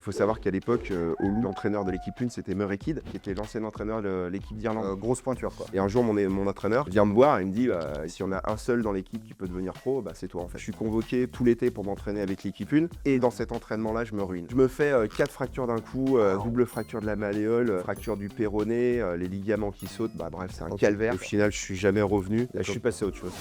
Il faut savoir qu'à l'époque, au Loup, l'entraîneur de l'équipe 1, c'était Murray Kidd, qui était l'ancien entraîneur de l'équipe d'Irlande. Grosse pointure, quoi. Et un jour, mon entraîneur vient me voir et me dit si on a un seul dans l'équipe qui peut devenir pro, c'est toi en fait. Je suis convoqué tout l'été pour m'entraîner avec l'équipe 1 et dans cet entraînement-là, je me ruine. Je me fais 4 fractures d'un coup, double fracture de la malléole, fracture du péroné, les ligaments qui sautent, bref, c'est un calvaire. Au final, je suis jamais revenu. Là, je suis passé à autre chose.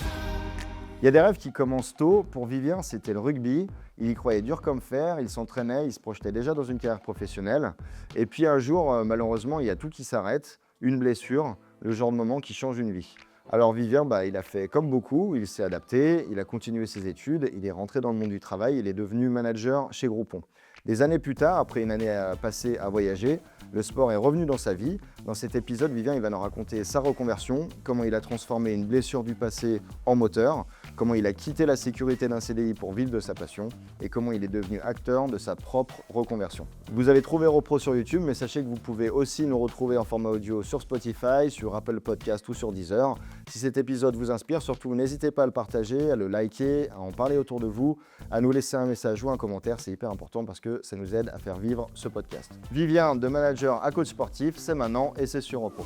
Il y a des rêves qui commencent tôt. Pour Vivien, c'était le rugby. Il y croyait dur comme fer, il s'entraînait, il se projetait déjà dans une carrière professionnelle. Et puis un jour, malheureusement, il y a tout qui s'arrête, une blessure, le genre de moment qui change une vie. Alors Vivien, il a fait comme beaucoup, il s'est adapté, il a continué ses études, il est rentré dans le monde du travail, il est devenu manager chez Groupon. Des années plus tard, après une année passée à voyager, le sport est revenu dans sa vie. Dans cet épisode, Vivien il va nous raconter sa reconversion, comment il a transformé une blessure du passé en moteur, comment il a quitté la sécurité d'un CDI pour vivre de sa passion et comment il est devenu acteur de sa propre reconversion. Vous avez trouvé RoPro sur YouTube, mais sachez que vous pouvez aussi nous retrouver en format audio sur Spotify, sur Apple Podcast ou sur Deezer. Si cet épisode vous inspire, surtout n'hésitez pas à le partager, à le liker, à en parler autour de vous, à nous laisser un message ou un commentaire, c'est hyper important parce que ça nous aide à faire vivre ce podcast. Vivien, de manager à coach sportif, c'est maintenant et c'est sur RoPro.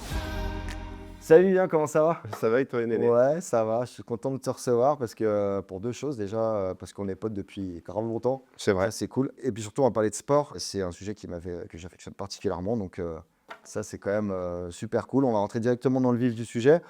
Salut Vivien, comment ça va? Ça va et toi, Néné? Ouais, ça va, je suis content de te recevoir parce que pour deux choses. Déjà, parce qu'on est potes depuis grave longtemps. C'est vrai. Ça, c'est cool. Et puis surtout, on va parler de sport. C'est un sujet que j'affectionne particulièrement. Donc ça, c'est quand même super cool. On va rentrer directement dans le vif du sujet.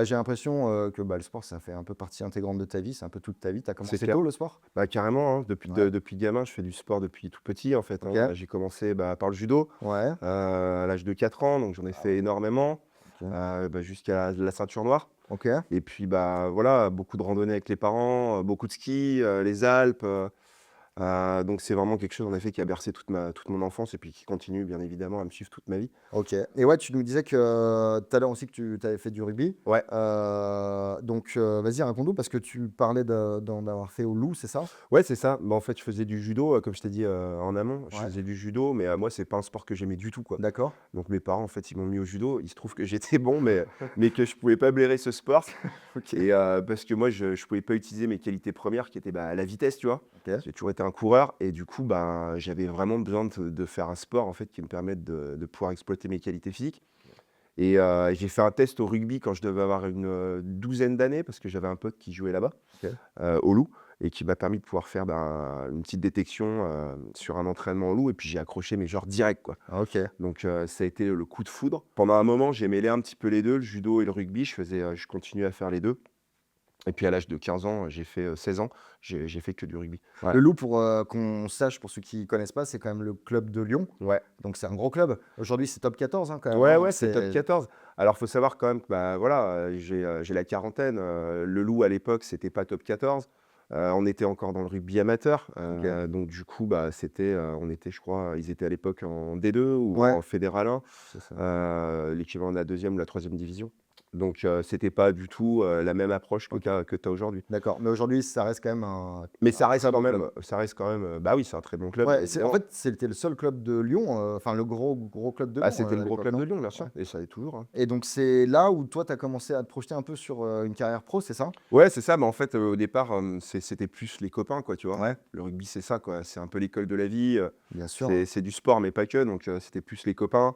J'ai l'impression que le sport, ça fait un peu partie intégrante de ta vie. C'est un peu toute ta vie. Tu as commencé clair. tôt le sport? Carrément, hein. Ouais. Depuis gamin, je fais du sport depuis tout petit en fait. Ok. J'ai commencé par le judo Ouais. à l'âge de 4 ans, donc j'en ai fait énormément, Ok. jusqu'à la ceinture noire. Ok. Et puis voilà, beaucoup de randonnées avec les parents, beaucoup de ski, les Alpes. Donc c'est vraiment quelque chose en effet qui a bercé toute mon enfance et puis qui continue bien évidemment à me suivre toute ma vie. Ok. Et ouais, tu nous disais que tout à l'heure aussi que tu avais fait du rugby. Ouais. Donc, vas-y, raconte-nous parce que tu parlais d'en avoir fait au Loup, c'est ça? Ouais, c'est ça. En fait, je faisais du judo, comme je t'ai dit en amont. Je Ouais. faisais du judo, mais moi, c'est pas un sport que j'aimais du tout, quoi. D'accord. Donc mes parents, en fait, ils m'ont mis au judo. Il se trouve que j'étais bon, mais que je pouvais pas blairer ce sport. Ok. Et parce que moi, je pouvais pas utiliser mes qualités premières, qui étaient la vitesse, tu vois. Ok. J'ai toujours été un coureur, et du coup, j'avais vraiment besoin de faire un sport, en fait, qui me permette de pouvoir exploiter mes qualités physiques. Et j'ai fait un test au rugby quand je devais avoir une douzaine d'années, parce que j'avais un pote qui jouait là-bas, Ok. au Loup, et qui m'a permis de pouvoir faire une petite détection sur un entraînement au Loup, et puis j'ai accroché, mais genre direct, quoi. Ok. Donc ça a été le coup de foudre. Pendant un moment, j'ai mêlé un petit peu les deux, le judo et le rugby. Je continuais à faire les deux. Et puis à l'âge de 15 ans, j'ai fait 16 ans, j'ai fait que du rugby. Ouais. Le Loup, pour qu'on sache, pour ceux qui ne connaissent pas, c'est quand même le club de Lyon. Ouais. Donc, c'est un gros club. Aujourd'hui, c'est top 14 quand même. Ouais, c'est top 14. Alors, faut savoir quand même que voilà, j'ai la quarantaine. Le Loup, à l'époque, c'était pas top 14. On était encore dans le rugby amateur. Ok. Donc, du coup, on était, je crois, ils étaient à l'époque en D2 ou Ouais. en Fédéral 1, C'est ça. l'équivalent de la deuxième ou la troisième division. Donc, c'était pas du tout la même approche que tu as aujourd'hui. D'accord. Mais aujourd'hui, ça reste quand même un. Mais ça reste très bon quand club. même, oui, c'est un très bon club. Ouais, évidemment. en fait, c'était le seul club de Lyon, enfin le gros club de Lyon. C'était le À gros l'époque, club non? de Lyon, bien sûr, Ouais. et ça l'est toujours, hein. Et donc, c'est là où toi, tu as commencé à te projeter un peu sur une carrière pro, c'est ça? Ouais, c'est ça, mais en fait, au départ, c'était plus les copains, quoi, tu vois? Ouais. Le rugby, c'est ça, quoi, c'est un peu l'école de la vie, Bien sûr. c'est du sport, mais pas que, donc c'était plus les copains,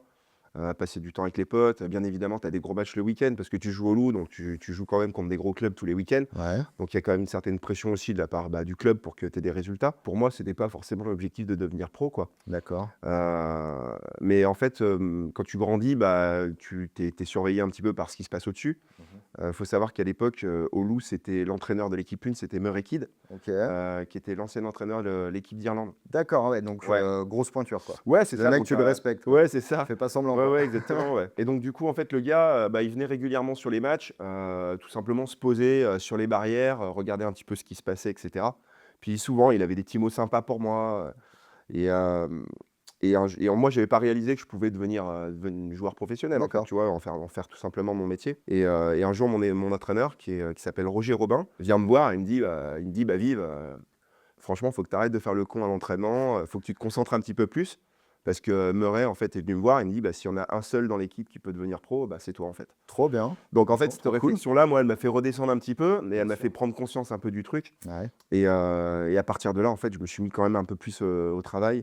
passer du temps avec les potes. Bien évidemment, tu as des gros matchs le week-end parce que tu joues au Loup, donc tu joues quand même contre des gros clubs tous les week-ends. Ouais. Donc il y a quand même une certaine pression aussi de la part du club pour que tu aies des résultats. Pour moi, c'était pas forcément l'objectif de devenir pro, quoi. D'accord. Mais en fait, quand tu grandis, tu es surveillé un petit peu par ce qui se passe au-dessus. Faut savoir qu'à l'époque, au Loup, c'était l'entraîneur de l'équipe 1, c'était Murray Kidd, Ok. qui était l'ancien entraîneur de l'équipe d'Irlande. D'accord, ouais, donc Ouais. Grosse pointure, quoi. Ouais, c'est Le ça. mec, donc, tu le respectes, quoi. Ouais, c'est ça. Fais pas semblant. Ouais, quoi. ouais, exactement, ouais. Et donc, du coup, en fait, le gars, il venait régulièrement sur les matchs, tout simplement se poser sur les barrières, regarder un petit peu ce qui se passait, etc. Puis souvent, il avait des petits mots sympas pour moi. Et moi, je n'avais pas réalisé que je pouvais devenir joueur professionnel, en fait, D'accord. tu vois, en faire tout simplement mon métier. Et un jour, mon entraîneur, qui s'appelle Roger Robin, vient me voir et il me dit, Viv, franchement, il faut que tu arrêtes de faire le con à l'entraînement, il faut que tu te concentres un petit peu plus. Parce que Murray, en fait, est venu me voir et me dit, si on a un seul dans l'équipe qui peut devenir pro, c'est toi, en fait. Trop bien. Donc, en fait, cette Trop cool. réflexion-là, moi, elle m'a fait redescendre un petit peu, mais elle m'a sûr. fait prendre conscience un peu du truc. Ouais. Et à partir de là, en fait, je me suis mis quand même un peu plus au travail.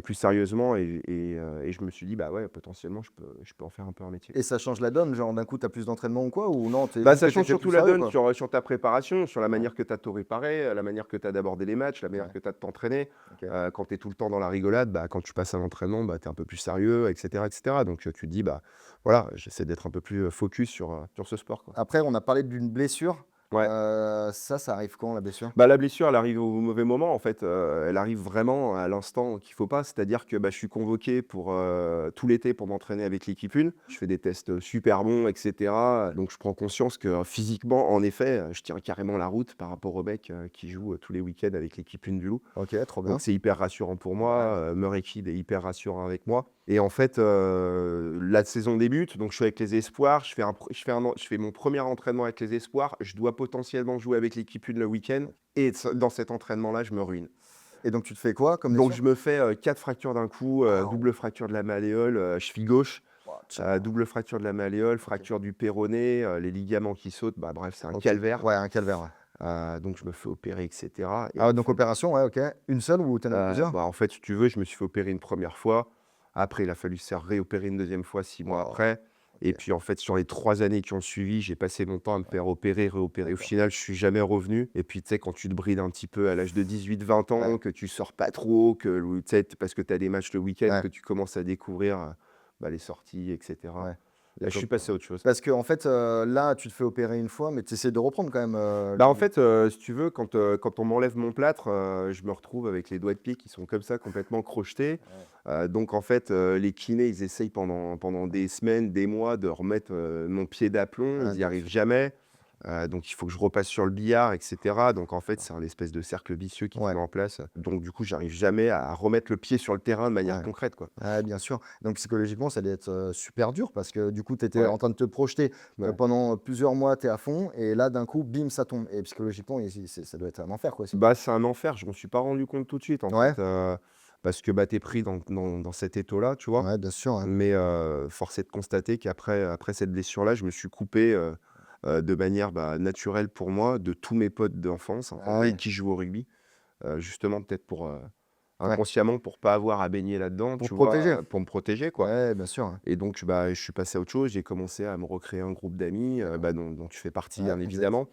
plus sérieusement et je me suis dit: «Bah, ouais, potentiellement, je peux en faire un peu un métier». Et ça change la donne, genre d'un coup, tu as plus d'entraînement ou quoi? Ou non, tu Bah, juste ça que tu change étais plus surtout la sérieux, donne quoi? sur ta préparation, sur la Ouais, manière que tu as de te réparer, la manière que tu as d'aborder les matchs, la manière ouais, que tu as de t'entraîner. OK. Quand tu es tout le temps dans la rigolade, bah, quand tu passes à l'entraînement, bah, tu es un peu plus sérieux et cetera et cetera. Donc tu te dis: «Bah, voilà, j'essaie d'être un peu plus, focus sur ce sport, quoi». Après, on a parlé d'une blessure. Ouais. Ça arrive quand, la blessure? Bah, la blessure, elle arrive au mauvais moment, en fait, elle arrive vraiment à l'instant qu'il faut pas. C'est-à-dire que, bah, je suis convoqué pour, tout l'été pour m'entraîner avec l'équipe 1. Je fais des tests, super bons et cetera, donc je prends conscience que, physiquement, en effet, je tiens carrément la route par rapport aux mecs, qui jouent, tous les week-ends avec l'équipe 1 du Loup. OK, trop bien. Donc c'est hyper rassurant pour Ouais, moi, Murray Kidd est hyper rassurant avec moi et en fait, la saison débute, donc je suis avec les espoirs, je fais mon premier entraînement avec les espoirs, je dois potentiellement jouer avec l'équipe 1 le week-end et dans cet entraînement-là, je me ruine. et donc tu te fais quoi comme Donc blessure? je me fais, 4 fractures d'un coup, Waouh! double fracture de la malléole, cheville gauche, Waouh, tiens. double fracture de la malléole, OK, fracture du péroné, les ligaments qui sautent, bah, bref, c'est un OK. calvaire. Ouais, un calvaire, ouais. Donc je me fais opérer et cetera et Ah ouais, en donc fait opération, ouais, OK. Une seule ou tu en as eu plusieurs? Bah, en fait, si tu veux, je me suis fait opérer une première fois. Après, il a fallu se faire réopérer une deuxième fois 6 mois Waouh, après et OK, puis, en fait, sur les 3 années qui ont suivi, j'ai passé mon temps à me faire opérer, réopérer. Au d'accord. final, je suis jamais revenu et puis, tu sais, quand tu te brides un petit peu à l'âge de 18-20 Ouais, ans, que tu sors pas trop, que le tu sais, parce que tu as des matchs le week-end, ouais, que tu commences à découvrir, bah, les sorties et cetera. ouais. Là, je suis passé à autre chose. Parce qu'en fait, là, tu te fais opérer une fois, mais tu essaies de reprendre quand même, Bah, en fait, si tu veux, quand on m'enlève mon plâtre, je me retrouve avec les doigts de pied qui sont comme ça, complètement crochetés. Ouais, Donc en fait, les kinés, ils essayent pendant des semaines, des mois de remettre, mon pied d'aplomb. ouais, Ils n'y bien arrivent sûr. jamais. Donc il faut que je repasse sur le billard et cetera. Donc en fait, c'est un espèce de cercle vicieux qui se Ouais, met en place. Donc du coup, j'arrive jamais à remettre le pied sur le terrain de manière ouais. concrète, quoi. Ouais, bien sûr. Donc psychologiquement, ça doit être, super dur parce que du coup, tu étais Ouais, en train de te projeter, ouais. pendant plusieurs mois, tu es à fond et là, d'un coup, bim, ça tombe et psychologiquement, et ça doit être un enfer, quoi, aussi. Bah, c'est un enfer. Je m'en suis pas rendu compte tout de suite, en Ouais, fait, parce que, bah, tu es pris dans cet étau-là, tu vois? ouais, bien sûr, ouais. Mais force est de constater après cette blessure-là, je me suis coupé, de manière, bah, naturelle pour moi, de tous mes potes d'enfance, en fait, Ah avec oui, qui je joue au rugby. Justement peut-être ouais, inconsciemment pour pas avoir à baigner là-dedans, pour te tu protéger. vois? Pour me protéger, quoi. Ouais, bien sûr, ouais. Et donc, bah, je suis passé à autre chose. J'ai commencé à me recréer un groupe d'amis, bah, dont tu fais partie, Ouais, bien exact. évidemment.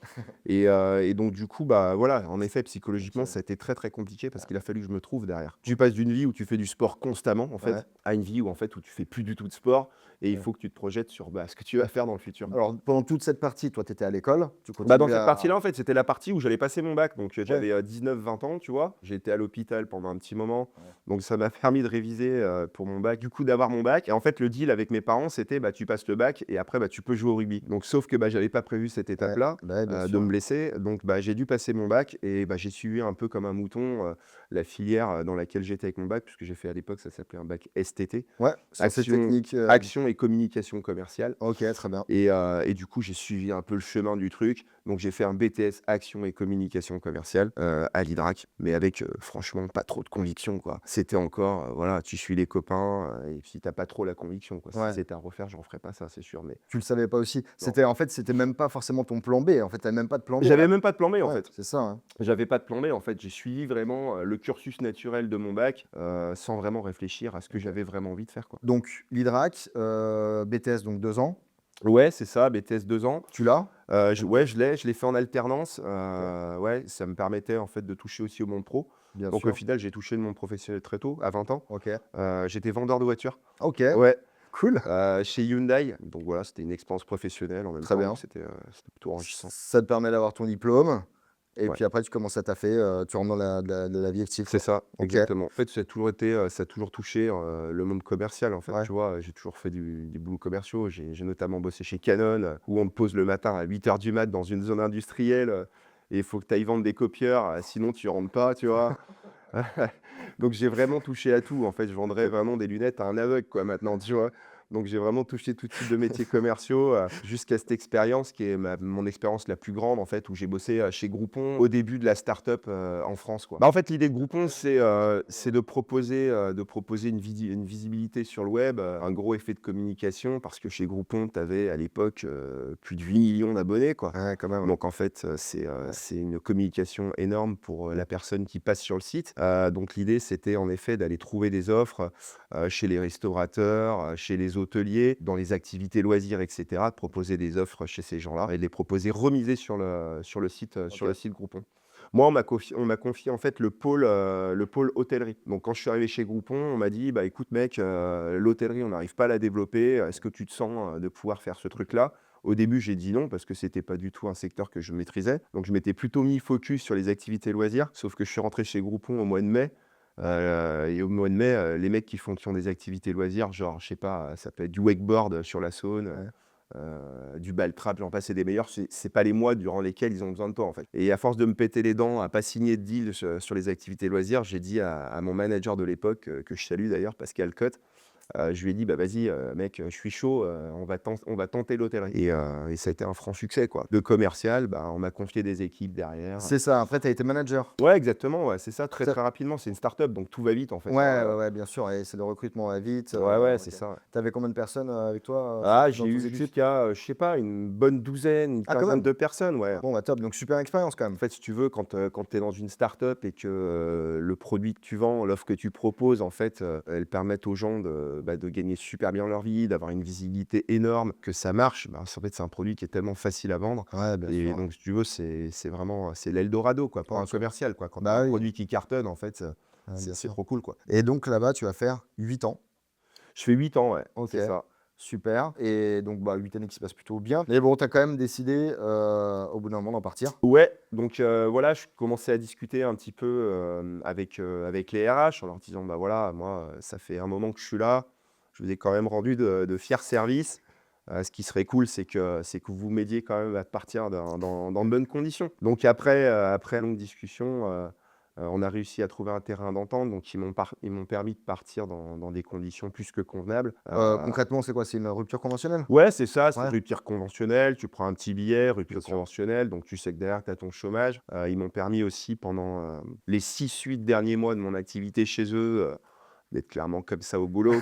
Et donc du coup, bah, voilà, en effet, psychologiquement, OK. ça a été très, très compliqué parce qu'il a fallu que je me trouve derrière. Tu passes d'une vie où tu fais du sport constamment, en Ouais, fait, à une vie où, en fait, où tu fais plus du tout de sport et il OK. faut que tu te projettes sur, bah, ce que tu vas faire dans le futur. Alors pendant toute cette partie, toi, tu étais à l'école, tu Bah, dans continuais cette à partie-là, en fait, c'était la partie où j'allais passer mon bac. Donc, ouais, j'avais, 19-20 ans, tu vois? J'ai été à l'hôpital pendant un petit moment. ouais, Donc, ça m'a permis de réviser, pour mon bac, du coup, d'avoir mon bac. Et en fait, le deal avec mes parents, c'était, bah, tu passes le bac et après, bah, tu peux jouer au rugby. Donc, sauf que, bah, j'avais pas prévu cette ouais, étape-là, bah, ouais, bien de sûr. me blesser. Donc, bah, j'ai dû passer mon bac et bah, j'ai suivi un peu comme un mouton, la filière, dans laquelle j'étais avec mon bac, puisque j'ai fait à l'époque, ça s'appelait un bac STT, Ouais, sciences et action techniques, action et communication commerciale. OK, très bien. Et du coup, j'ai suivi un peu le chemin du truc. Donc, j'ai fait un BTS Action et Communication Commerciale, à l'IDRAC, mais avec, franchement, pas trop de conviction, quoi. C'était encore, voilà, tu suis les copains, et puis tu pas trop la conviction, quoi. Si Ouais. c'était à refaire, j'en ferais pas ça, c'est sûr, mais Tu le savais pas aussi? non. C'était en fait, c'était même pas forcément ton plan B, en fait, tu avais même pas de plan B J'avais là? même pas de plan B, en Ouais, fait. c'est ça, hein. J'avais pas de plan B, en fait. J'ai suivi vraiment, le cursus naturel de mon bac, sans vraiment réfléchir à ce que OK. j'avais vraiment envie de faire, quoi. Donc l'IDRAC, BTS donc 2 ans, Ouais, c'est ça, BTS 2 ans. tu l'as? Ouais, je l'ai fait en alternance, OK, ouais, ça me permettait en fait de toucher aussi au monde pro. bien Donc au sûr. final, j'ai touché le monde professionnel très tôt, à 20 ans. OK. J'étais vendeur de voitures. OK, Ouais, cool, chez Hyundai. Donc voilà, c'était une expérience professionnelle en même très temps, donc bien. c'était plutôt enrichissant. Ça te permet d'avoir ton diplôme et Ouais, puis après tu commences à taffer, tu rentres dans la vie active, c'est quoi. ça, OK, exactement. En fait, ça a toujours touché, le monde commercial, en fait, ouais. tu vois? J'ai toujours fait des boulots commerciaux. J'ai notamment bossé chez Canon, où on me pose le matin à 8 heures du mat dans une zone industrielle, et il faut que tu ailles vendre des copieurs, sinon tu rentres pas, tu vois? Donc j'ai vraiment touché à tout. En fait, je vendrais vraiment des lunettes à un aveugle, quoi, maintenant, tu vois? Donc j'ai vraiment touché tout type de métiers commerciaux jusqu'à cette expérience qui est mon expérience la plus grande en fait, où j'ai bossé chez Groupon au début de la start-up en France, quoi. Bah, en fait, l'idée de Groupon, c'est de proposer une visibilité sur le web, un gros effet de communication parce que chez Groupon, tu avais à l'époque plus de 8 millions d'abonnés, quoi. Ouais, quand même. Donc en fait, c'est une communication énorme pour la personne qui passe sur le site. Donc l'idée, c'était en effet d'aller trouver des offres chez les restaurateurs, chez les hôteliers, dans les activités loisirs, et cetera, de proposer des offres chez ces gens-là et de les proposer remisées sur le site, sur le site Groupon. Moi, on m'a confié en fait le pôle hôtellerie. Donc quand je suis arrivé chez Groupon, on m'a dit: «Bah écoute mec, l'hôtellerie, on n'arrive pas à la développer. Est-ce que tu te sens, de pouvoir faire ce truc-là?» Au début, j'ai dit non parce que c'était pas du tout un secteur que je maîtrisais. Donc je m'étais plutôt mis focus sur les activités loisirs. Sauf que je suis rentré chez Groupon au mois de mai. Et au mois de mai, les mecs qui ont des activités loisirs, genre, je sais pas, ça peut être du wakeboard sur la Saône, Ouais. du ball trap, j'en passe et des meilleurs. C'est pas les mois durant lesquels ils ont besoin de toi, en fait. Et à force de me péter les dents, à pas signer de deal sur les activités loisirs, j'ai dit à mon manager de l'époque, que je salue d'ailleurs, Pascal Cotte, je lui ai dit: «Bah, vas-y, mec, je suis chaud, on va tenter l'hôtellerie» et ça a été un franc succès, quoi. De commercial, bah, on m'a confié des équipes derrière. C'est ça, après tu as été manager? Ouais, exactement, ouais, c'est ça, très, Ça très rapidement. C'est une start-up, donc tout va vite, en fait, ouais, hein. ouais, ouais, bien sûr et c'est le recrutement va vite, Ouais, ouais, c'est OK. ça, ouais. Tu avais combien de personnes, avec toi, Ah, j'ai dans tes eu équipes? jusqu'à, je sais pas, une bonne douzaine, une Ah quand quinzaine même! de personnes, ouais. Bon bah top, donc super expérience quand En même. fait, si tu veux, quand tu es dans une start-up et que, le produit que tu vends, l'offre que tu proposes, en fait, elles permettent aux gens de gagner super bien leur vie, d'avoir une visibilité énorme, que ça marche, bah, en fait, c'est un produit qui est tellement facile à vendre Ouais, bien et sûr. donc si tu veux, c'est vraiment, c'est l'eldorado, quoi, pour Bien un sûr. commercial, quoi. Quand tu as un Bah oui, produit qui cartonne, en fait, ouais, bien c'est sûr trop cool, quoi. et donc là-bas, tu vas faire 8 ans? Je fais 8 ans, ouais, OK, c'est ça. super et donc bah, 8 années qui se passent plutôt bien. Mais bon, tu as quand même décidé, au bout d'un moment d'en partir? Ouais, donc voilà, je commençais à discuter un petit peu, avec les RH en leur disant: «Bah, voilà, moi, ça fait un moment que je suis là, je vous ai quand même rendu de fiers services. Ce qui serait cool, c'est que vous m'aidiez quand même à partir dans de bonnes conditions». Donc après longue discussion, on a réussi à trouver un terrain d'entente, donc ils m'ont permis de partir dans des conditions plus que convenables. Concrètement, c'est quoi? C'est une rupture conventionnelle? Ouais, c'est ça, c'est Ouais, rupture conventionnelle, tu prends un petit billet, bien rupture sûr. conventionnelle, donc tu sais que derrière tu as ton chômage. Ils m'ont permis aussi pendant, les 6-8 derniers mois de mon activité chez eux, d'être clairement comme ça au boulot,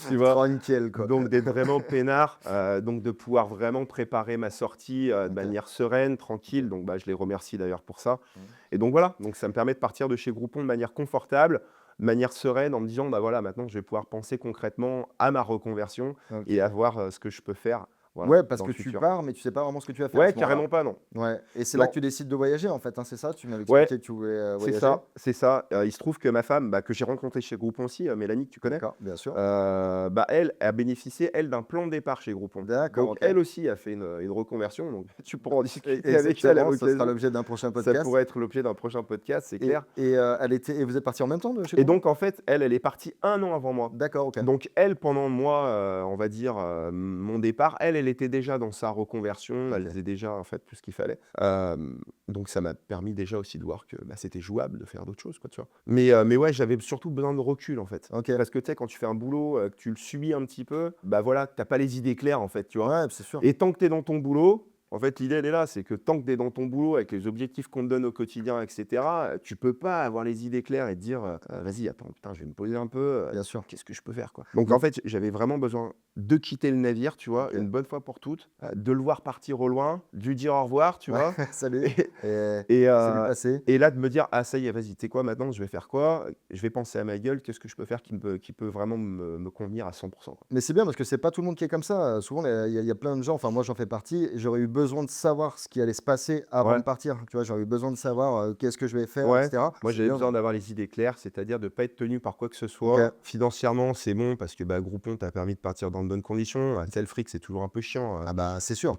tu vois? Tranquille, quoi. Donc d'être vraiment peinard, donc de pouvoir vraiment préparer ma sortie, de OK, manière sereine, OK. tranquille, donc bah, je les remercie d'ailleurs pour ça Mmh. et donc voilà, donc ça me permet de partir de chez Groupon de manière confortable, de manière sereine en me disant: «Bah, voilà, maintenant je vais pouvoir penser concrètement à ma reconversion et à OK. voir, ce que je peux faire, voilà, Ouais, parce dans que le tu futur». pars, mais tu sais pas vraiment ce que tu vas faire à Ouais, ce moment-là? carrément pas, non. Ouais et c'est là que Non, tu décides de voyager, en fait, hein, c'est ça? Tu m'avais ouais, expliqué que tu voulais, c'est voyager? ça, c'est ça. Il se trouve que ma femme, bah, que j'ai rencontrée chez Groupon aussi, Mélanie que tu connais, D'accord, bien sûr. bah, elle a bénéficié, elle, d'un plan de départ chez Groupon. D'accord, Donc OK. elle aussi a fait une reconversion, donc tu pourras en Et discuter avec elle à exactement, ça sera l'occasion. l'objet d'un prochain Ça podcast pourrait être l'objet d'un prochain podcast, c'est clair. elle était et vous êtes partis en même temps de chez Et Groupon? donc en fait, elle est partie 1 an avant moi. D'accord, OK. Donc elle, pendant moi, on va dire, mon départ, elle était déjà dans sa reconversion, elle OK. faisait déjà, en fait, tout ce qu'il fallait. Donc ça m'a permis déjà aussi de voir que, bah, c'était jouable de faire d'autres choses, quoi, tu vois? Mais ouais, j'avais surtout besoin de recul, en fait. OK. Parce que tu sais, quand tu fais un boulot, que tu le subis un petit peu, bah, voilà, tu as pas les idées claires, en fait, tu vois? Ouais, c'est sûr. Et tant que tu es dans ton boulot, en fait, l'idée, elle est là, c'est que tant que tu es dans ton boulot avec les objectifs qu'on te donne au quotidien et cetera, tu peux pas avoir les idées claires et te dire, «Vas-y, attends, putain, je vais me poser un peu, Bien sûr. qu'est-ce que je peux faire, quoi?» Donc en Donc fait, j'avais vraiment besoin de quitter le navire, tu vois, OK. une bonne fois pour toutes, de le voir partir au loin, de lui dire au revoir, tu Ouais, vois? salut et Et c'est du heu passé. et là, de me dire: «Ah ça y est, vas-y, tu sais quoi? Maintenant, je vais faire quoi? Je vais penser à ma gueule, qu'est-ce que je peux faire qui peut vraiment me convenir à 100 quoi?» Mais c'est bien parce que c'est pas tout le monde qui est comme ça. Souvent, il y a plein de gens, enfin moi j'en fais partie, j'aurais eu besoin de savoir ce qui allait se passer avant Ouais, de partir. Tu vois? J'aurais eu besoin de savoir, qu'est-ce que je vais faire et ouais. cetera. Moi, C'est j'avais bien. besoin d'avoir les idées claires, c'est-à-dire de pas être tenu par quoi que ce OK. soit. Financièrement, c'est bon parce que, bah, Groupon t'a permis de partir dans de bonnes conditions. Un tel fric, c'est toujours un peu chiant, Ah bah, quand, c'est sûr,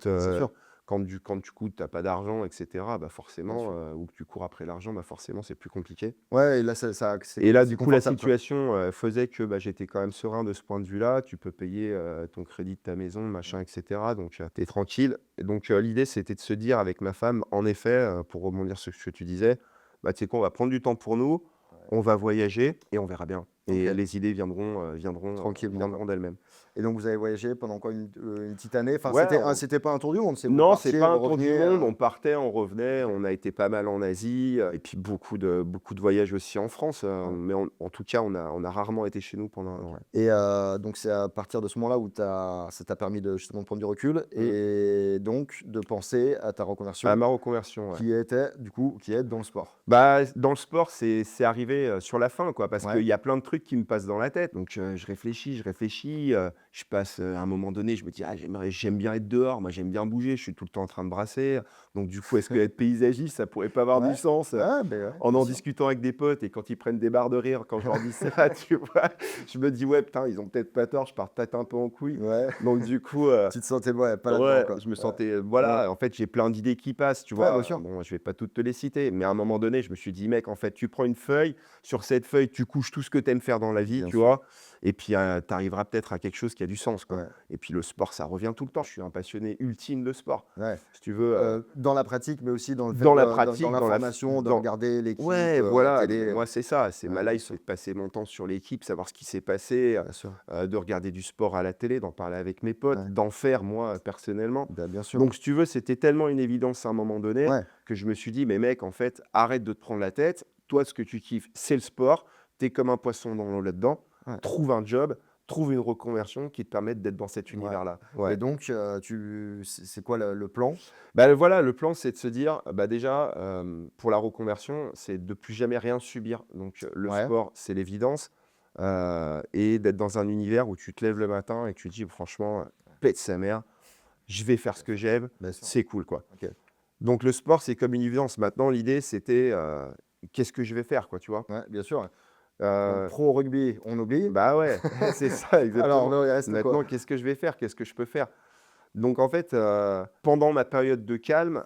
quand tu coûtes, tu pas d'argent et cetera, bah, bien forcément, sûr. ou que tu cours après l'argent, bah, forcément, c'est plus compliqué. Ouais et là Et là, c'est du coup, la confortable, quoi. situation, faisait que, bah, j'étais quand même serein de ce point de vue-là. Tu peux payer, ton crédit de ta maison, machin et cetera, donc tu es tranquille. Et donc l'idée, c'était de se dire avec ma femme, en effet, pour rebondir sur ce que tu disais: «Bah, tu sais quoi? On va prendre du temps pour nous, Ouais. on va voyager et on verra bien». Et Ok. les idées viendront Tranquillement. d'elles-mêmes. Et donc vous avez voyagé pendant quoi, une petite année? Enfin, Ouais, c'était pas un tour du monde, c'est vous non, c'est partiez, pas un vous tour du reveniez, monde, on partait, on revenait, OK. on a été pas mal en Asie, et puis beaucoup de voyages aussi en France, Ouais. mais en tout cas, on a rarement été chez nous pendant un OK. an, ouais. Et donc c'est à partir de ce moment-là où ça t'a permis de justement de prendre du recul Mmh. et donc de penser à ta À reconversion ma reconversion, ouais. qui était du coup, qui est dans le sport? Bah, dans le sport, c'est arrivé, sur la fin, quoi, parce Ouais, qu'il y a plein de trucs qui me passent dans la tête. Donc, je réfléchis, je passe, à un moment donné, je me dis: «Ah, j'aime bien être dehors, moi j'aime bien bouger, je suis tout le temps en train de brasser». Donc du coup, est-ce que être paysagiste, ça pourrait pas avoir du ouais, sens? ouais, beh, ouais, En bien en sûr. discutant avec des potes et quand ils prennent des barres de rire quand je leur dis ça, tu vois? Je me dis: «Ouais, putain, ils ont peut-être pas tort, je pars peut-être un peu en couille». Ouais, Donc du coup, tu te sentais, ouais, pas là-dedans, ouais, quoi. je me Ouais. sentais, Hein. voilà, en fait, j'ai plein d'idées qui passent, tu Ouais, bien vois? sûr, Bon, je vais pas toutes te les citer, mais à un moment donné, je me suis dit: «Mec, en fait, tu prends une feuille, sur cette feuille, tu couches tout ce que tu aimes faire dans la vie», bien tu sûr. vois? Et puis, tu arriveras peut-être à quelque chose qui a du sens, quoi. Ouais, Et puis le sport, ça revient tout le temps. Je suis un passionné ultime de sport. ouais. Si tu veux, Dans la pratique, mais aussi dans le fait dans la de dans pratique, l'information, de regarder l'équipe, ouais, à la voilà, télé, moi, c'est ça, c'est ma ouais, bien life, c'est sûr, de passer mon temps sur l'équipe, savoir ce qui s'est passé, bien sûr. de regarder du sport à la télé, d'en parler avec mes potes, Ouais, d'en faire moi, personnellement. bah, bien sûr. Donc si tu veux, c'était tellement une évidence à un moment donné Ouais, que je me suis dit: «Mais mec, en fait, arrête de te prendre la tête. Toi, ce que tu kiffes, c'est le sport. Tu es comme un poisson dans l'eau là-dedans. ouais, Trouve un job, trouve une reconversion qui te permette d'être dans cet ouais. univers-là». Et Ouais. donc, c'est quoi le plan? Bah, voilà, le plan, c'est de se dire, bah, déjà, pour la reconversion, c'est de plus jamais rien subir. Donc, le Ouais, sport, c'est l'évidence, et d'être dans un univers où tu te lèves le matin et que tu te dis: «Franchement, pète sa mère, je vais faire ce que j'aime, bien sûr. c'est cool, quoi». OK. Donc le sport, c'est comme une évidence. Maintenant, l'idée, c'était, qu'est-ce que je vais faire, quoi, tu vois? Ouais, bien sûr, ouais. Donc Heu, pro rugby, on oublie. bah, ouais, c'est ça, Alors, exactement. il reste quoi? Maintenant, qu'est-ce que je vais faire? Qu'est-ce que je peux faire? Donc en fait, pendant ma période de calme,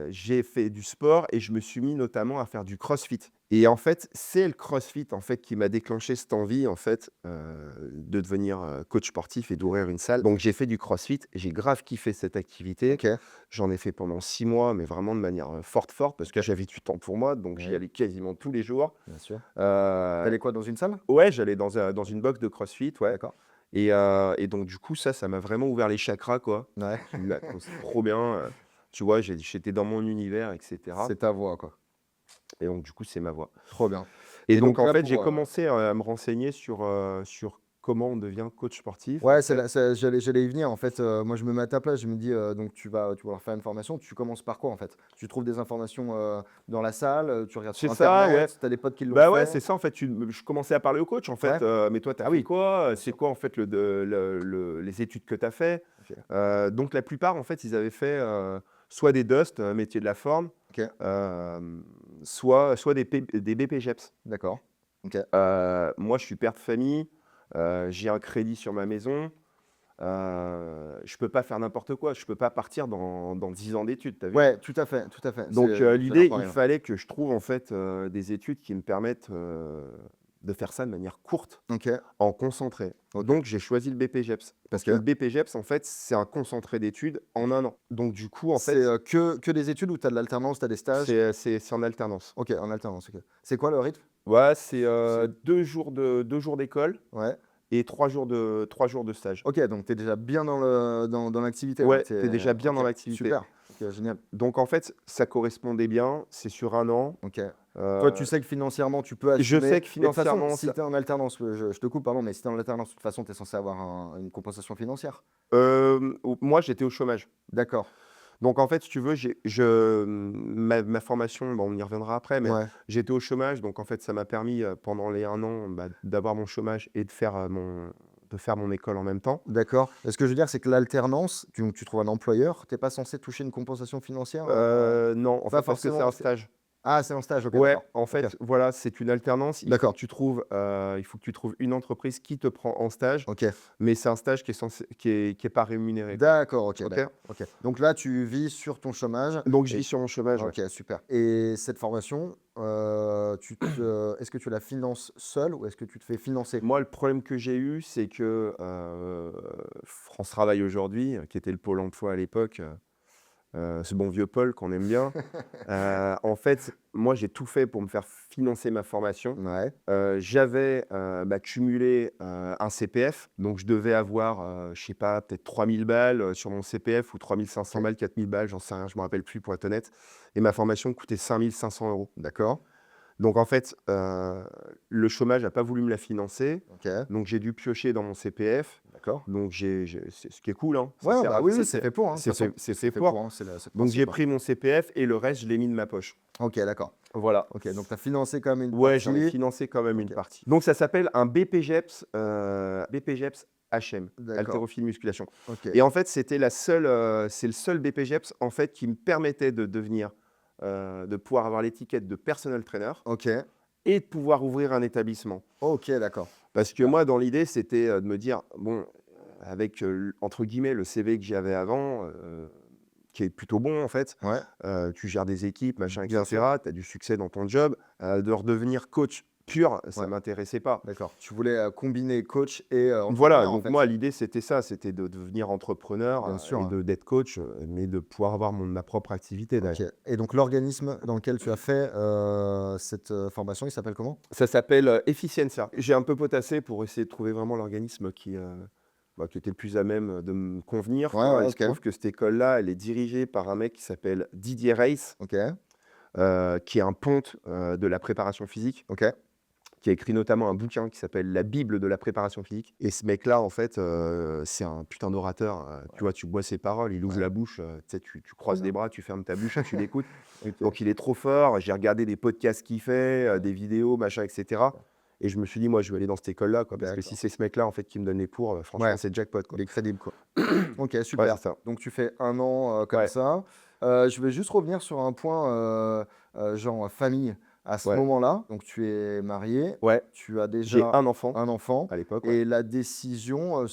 j'ai fait du sport et je me suis mis notamment à faire du crossfit. Et en fait, c'est le crossfit, en fait, qui m'a déclenché cette envie, en fait, de devenir, coach sportif et d'ouvrir une salle. Donc j'ai fait du crossfit, j'ai grave kiffé cette activité. OK, J'en ai fait pendant 6 mois, mais vraiment de manière, forte, parce que OK. j'avais du temps pour moi, donc j'y Oui, allais quasiment tous les jours. bien sûr. Heu, Tu quoi, dans une salle? ouais, j'allais dans une box de crossfit, ouais. D'accord. Et donc du coup, ça m'a vraiment ouvert les chakras, quoi. Ouais, Je me dis: «Mais attends, c'est trop bien», tu vois? J'étais dans mon univers et cetera, c'est ta voix, quoi. et donc du coup, c'est ma voie. Trop bien. Et Et donc donc en là fait, j'ai pour, commencé, à me renseigner sur comment on devient coach sportif, en ouais, fait. j'allais y venir, en fait, moi je me mets à ta place, je me dis, donc tu vas leur faire une formation, tu commences par quoi, en fait? Tu trouves des informations, dans la salle, tu regardes C'est sur ça, ouais. internet, tu as des potes qui l'ont Bah, ouais, fait? c'est ça, en fait, je commençais à parler au coach, en Ouais? fait, «Mais toi, tu as Ah fait oui, quoi? bien C'est sûr. quoi, en fait, les études que tu as fait?» OK, Donc la plupart, en fait, ils avaient fait, soit des DUST, métier de la forme, OK, soit des BPJEPS. d'accord. OK. Moi, je suis père de famille, j'ai un crédit sur ma maison, je peux pas faire n'importe quoi. Je peux pas partir dans 10 ans d'études, tu as vu? Ouais, tout à fait, tout à fait. Donc Ça a l'air l'idée, pas il rien. fallait que je trouve, en fait, des études qui me permettent, de faire ça de manière courte, OK, en concentré. OK, Donc j'ai choisi le BPJEPS parce que le OK. BPJEPS, en fait, c'est un concentré d'études en un an. Donc du coup, en C'est, fait, que des études ou tu as de l'alternance, tu as des stages? c'est en alternance. OK, en alternance, OK. C'est quoi le rythme? Ouais, c'est, C'est 2 jours d'école Ouais. et 3 jours de stage. OK, donc tu es déjà bien dans l'activité, ouais. Ouais, tu es déjà bien OK, dans l'activité. super. OK, génial. Donc en fait, ça correspondait bien, c'est sur un an. OK. Toi, tu Heu, sais que financièrement, tu peux je assumer. sais que Mais de toute façon, financièrement, si ça tu es en alternance, je te coupe, pardon, mais si tu es en alternance, de toute façon, tu es censé avoir une compensation financière? moi, j'étais au chômage. D'accord. Donc en fait, si tu veux, ma formation, bon, on y reviendra après, mais Ouais, j'étais au chômage, donc en fait, ça m'a permis, pendant les un an, bah, d'avoir mon chômage et de faire mon école en même temps. d'accord. Et ce que je veux dire, c'est que l'alternance, tu trouves un employeur, tu es pas censé toucher une compensation financière, Non, en pas fait, parce que c'est forcément, un stage. ah, c'est un stage, OK, Ouais, d'accord. en OK, fait, voilà, c'est une alternance. d'accord. Il faut que tu trouves une entreprise qui te prend en stage, OK. mais c'est un stage qui est pas rémunéré, quoi. D'accord, OK, OK? d'accord. OK. Donc là, tu vis sur ton chômage Donc je vis et sur mon chômage, ouais. OK, super. Et cette formation, est-ce que tu la finances seul ou est-ce que tu te fais financer? Moi, le problème que j'ai eu, c'est que, France Travail aujourd'hui, qui était le Pôle emploi à l'époque, ce bon vieux Paul qu'on aime bien. En fait, moi, j'ai tout fait pour me faire financer ma formation. Ouais. J'avais cumulé un CPF, donc je devais avoir, je sais pas, peut-être 3000 balles sur mon CPF ou 3500 OK. balles, 4000 balles, j'en sais rien, je me rappelle plus pour être honnête. Et ma formation coûtait 5500 euros. D'accord. Donc en fait, le chômage n'a pas voulu me la financer, OK. donc j'ai dû piocher dans mon CPF. D'accord. Donc c'est ce qui est cool, hein. Ça Ouais, sert bah, à oui, ça oui, c'est fait pour, hein, de toute c'est façon. fait c'est C'est fait fait pour. pour, hein, c'est le Donc j'ai principe, hein. pris mon CPF et le reste, je l'ai mis de ma poche. OK, d'accord. Voilà. OK, donc tu as financé quand même une Ouais, j'en ai partie. financé quand même une OK. partie. Donc ça s'appelle un BPJEPS HM, D'accord. haltérophilie musculation. OK. Et en fait, c'est le seul BPJEPS en fait qui me permettait de devenir, de pouvoir avoir l'étiquette de personal trainer OK. et de pouvoir ouvrir un établissement. OK, d'accord. Parce que moi, dans l'idée, c'était, de me dire: «Bon, avec, entre guillemets, le CV que j'avais avant, qui est plutôt bon en fait, Ouais, tu gères des équipes, machin et bien sûr. cetera, tu as du succès dans ton job». De redevenir coach pur, ça Ouais. m'intéressait pas. D'accord. Tu voulais, combiner coach et Voilà, entrepreneur, en donc fait? moi, l'idée, c'était ça, c'était de devenir entrepreneur, Bien sûr, et hein. d'être coach, mais de pouvoir avoir ma propre activité OK, derrière. et donc l'organisme dans lequel tu as fait, cette, formation, il s'appelle comment? Ça s'appelle, Efficienza. J'ai un peu potassé pour essayer de trouver vraiment l'organisme qui était le plus à même de me convenir, Ouais, quoi. ouais, Il se OK. trouve que cette école-là, elle est dirigée par un mec qui s'appelle Didier Reis, OK. qui est un ponte, de la préparation physique, OK. qui a écrit notamment un bouquin qui s'appelle La Bible de la préparation physique. Et ce mec-là, en fait, c'est un putain d'orateur. Tu vois, tu bois ses paroles, il ouvre Ouais. la bouche, tu sais, tu Trop croises bien. les bras, tu fermes ta bouche, tu l'écoutes. OK. Donc il est trop fort. J'ai regardé des podcasts qu'il fait, des vidéos, machin, etc. Et je me suis dit, moi, je vais aller dans cette école-là, quoi, parce que si D'accord. c'est ce mec-là, en fait, qui me donne les cours, franchement, Ouais, c'est jackpot, quoi. il est crédible, quoi. OK, Ouais, super. c'est ça. Donc tu fais 1 an, comme Ouais, ça. Je vais juste revenir sur un point, genre famille. À ce ouais, moment-là, donc tu es marié, ouais. tu as J'ai déjà un enfant un enfant à l'époque, ouais. et la décision,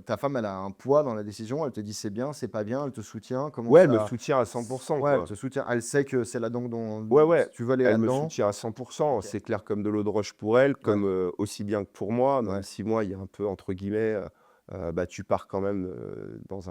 ta femme, elle a un poids dans la décision? Elle te dit: «C'est bien, c'est pas bien», elle te soutient? Comment Ouais, elle me ça soutient à 100%, ouais, elle quoi. te soutient. Elle sait que c'est là-dedans dont Ouais, ouais, tu veux aller elle me là-dedans? soutient à 100%. OK. C'est clair comme de l'eau de roche pour elle, Ouais, comme, aussi bien que pour moi, même ouais. si moi, il y a un peu entre guillemets, tu pars quand même, dans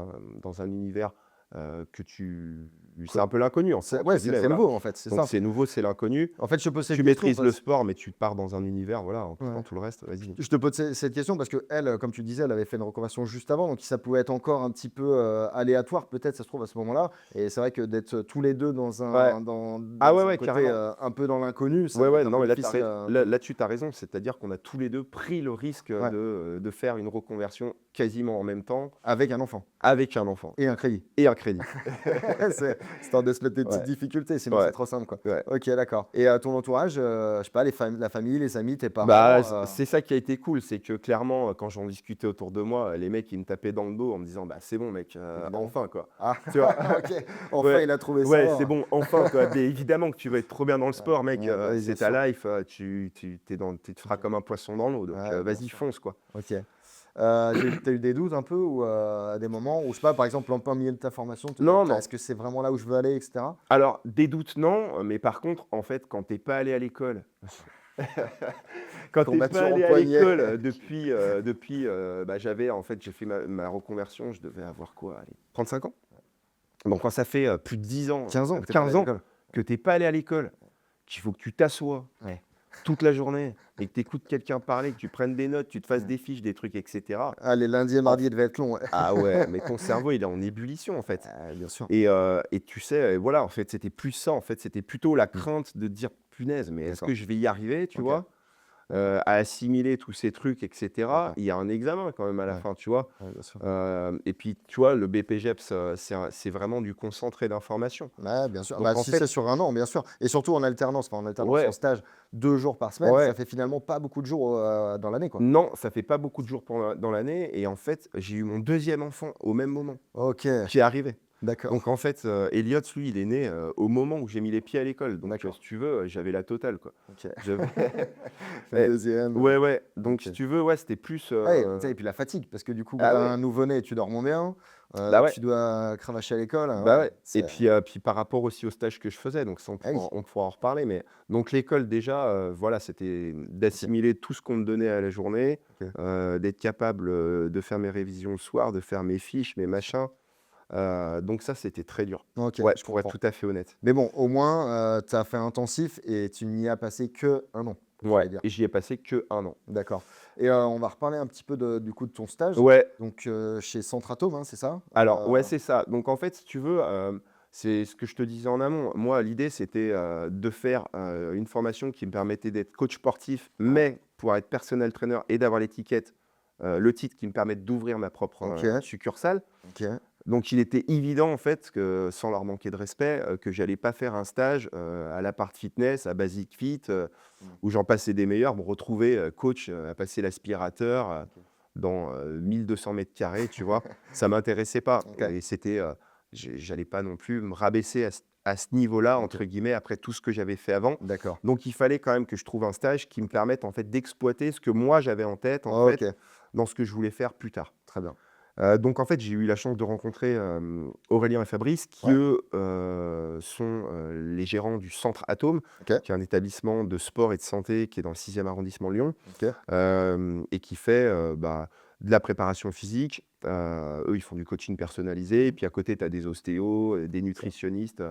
un univers, que tu c'est Co un peu «l'inconnu» c'est entre ouais, guillemets, c'est voilà. nouveau, en fait, c'est Donc ça. c'est nouveau, c'est l'inconnu. En fait, je te pose Tu cette question maîtrises le parce sport, mais tu pars dans un univers, voilà, en quittant ouais. tout le reste, vas-y. Je te pose cette question parce qu'elle, comme tu disais, elle avait fait une reconversion juste avant, donc ça pouvait être encore un petit peu, aléatoire peut-être, ça se trouve à ce moment-là, et c'est vrai que d'être tous les 2 dans Ouais. un dans Ah ouais, dans un ouais, côté, carrément. un peu dans l'inconnu, ça Ouais, doit ouais, être un non, peu mais difficile, là-dessus, tu as raison. C'est-à-dire qu'on a tous les 2 pris le risque, ouais, de faire une reconversion quasiment en même temps, avec un enfant avec un enfant et un crédit. et un crédit. C'est histoire de se mettre des petites Ouais, difficultés, sinon c'est ouais, trop simple, quoi. ouais. OK, d'accord, et ton entourage, je sais pas, la famille, les amis, tes Bah, parents, c'est ça qui a été cool, c'est que clairement, quand j'en discutais autour de moi, les mecs, ils me tapaient dans le dos en me disant: «Bah, c'est bon mec, évidemment. enfin quoi». Ah! Tu vois? OK, enfin Ouais, il a trouvé ça, ouais, c'est bon, enfin quoi. Mais évidemment que tu vas être trop bien dans le ouais, sport mec, ouais, bah oui, bien c'est ta sûr. life, tu te feras comme un poisson dans l'eau, donc Ouais, bien vas-y sûr. fonce quoi. OK. Tu eu des doutes un peu ou, à des moments où, je sais pas, par exemple, en plein milieu de ta formation, te dire: Non, «Putain, non. est-ce que c'est vraiment là où je veux aller?» et cetera? Alors des doutes non, mais par contre, en fait, quand tu es pas allé à l'école quand tu es pas Courbature au allé à poignet. l'école, j'avais en fait, j'ai fait ma reconversion, je devais avoir quoi, allez, 35 ans? Donc quand ça fait, plus de 10 ans, 15 ans que tu pas allé 15 à ans l'école? que tu es pas allé à l'école, qu'il faut que tu t'assoies Ouais. toute la journée et que tu écoutes quelqu'un parler, que tu prennes des notes, tu te fasses Mmh. des fiches, des trucs et cetera. Ah, les lundis et En mardis devaient être longs, ouais. Ah ouais, mais ton cerveau, il est en ébullition, en fait. Bien sûr. Et tu sais, voilà, en fait, c'était plus ça, en fait, c'était plutôt la Mmh. crainte de dire: «Punaise, mais est-ce D'accord. que je vais y arriver?» tu OK. vois? À assimiler tous ces trucs et cetera. D'accord. Il y a un examen quand même à la Ouais. fin, tu vois? Ouais, bien sûr. Et puis, tu vois, le BPJEPS, c'est vraiment du concentré d'informations. Ouais, bien sûr. Bah, Donc en si c'est fait sur un an, bien sûr, et surtout en alternance. Enfin, en alternance, en ouais, stage, 2 jours par semaine, ça ouais. fait finalement pas beaucoup de jours, dans l'année, quoi. Non, ça fait pas beaucoup de jours dans l'année et en fait, j'ai eu mon deuxième enfant au même moment OK, qui est arrivé. d'accord. Donc en fait, Elliot, lui, il est né, au moment où j'ai mis les pieds à l'école. Donc D'accord. si tu veux, j'avais la totale, quoi. OK. J'avais Le ouais, 2e, ouais, ouais. Donc OK. si tu veux, ouais, c'était plus, Ouais, tu sais, et puis la fatigue, parce que du coup, quand ah tu as ouais, un nouveau-né, tu dors moins bien, bah ouais, tu dois cravacher à l'école, bah ouais, ouais. Et c'est puis par rapport aussi au stage que je faisais, donc ça ah oui, on pourra en reparler, mais donc l'école déjà, voilà, c'était OK, d'assimiler tout ce qu'on me donnait à la journée, OK, d'être capable, de faire mes révisions le soir, de faire mes fiches, mes bien sûr. machins. Donc ça, c'était très dur. Ok, Ouais, je pour être comprends. tout à fait honnête. Mais bon, au moins, tu as fait intensif et tu n'y as passé que 1 an, Ouais, j'allais dire. et j'y ai passé que 1 an. D'accord. Et on va reparler un petit peu du coup de ton stage. Ouais, Donc chez Centratome, hein, c'est ça? alors ouais, c'est ça. Donc en fait, si tu veux, c'est ce que je te disais en amont. Moi, l'idée, c'était, de faire, une formation qui me permettait d'être coach sportif, mais pour être personal trainer et d'avoir l'étiquette, le titre qui me permette d'ouvrir ma propre, OK, succursale. OK. Donc il était évident en fait que, sans leur manquer de respect, que j'allais pas faire un stage, à l'Apart Fitness, à Basic Fit, Mmh. où j'en passais des meilleurs, me retrouver, coach, à passer l'aspirateur, OK. dans, 1 200 m², tu vois? Ça m'intéressait pas OK, et c'était, j'allais pas non plus me rabaisser à ce «niveau-là» OK. entre guillemets, après tout ce que j'avais fait avant. D'accord. Donc il fallait quand même que je trouve un stage qui me permette en fait d'exploiter ce que moi j'avais en tête, en fait, OK, dans ce que je voulais faire plus tard. très bien. Donc en fait, j'ai eu la chance de rencontrer, Aurélien et Fabrice qui, Ouais, eux, sont, les gérants du Centre Atome, OK, qui est un établissement de sport et de santé qui est dans le 6e arrondissement de Lyon, OK. et qui fait, de la préparation physique. Eux, ils font du coaching personnalisé et puis à côté, tu as des ostéos, des nutritionnistes,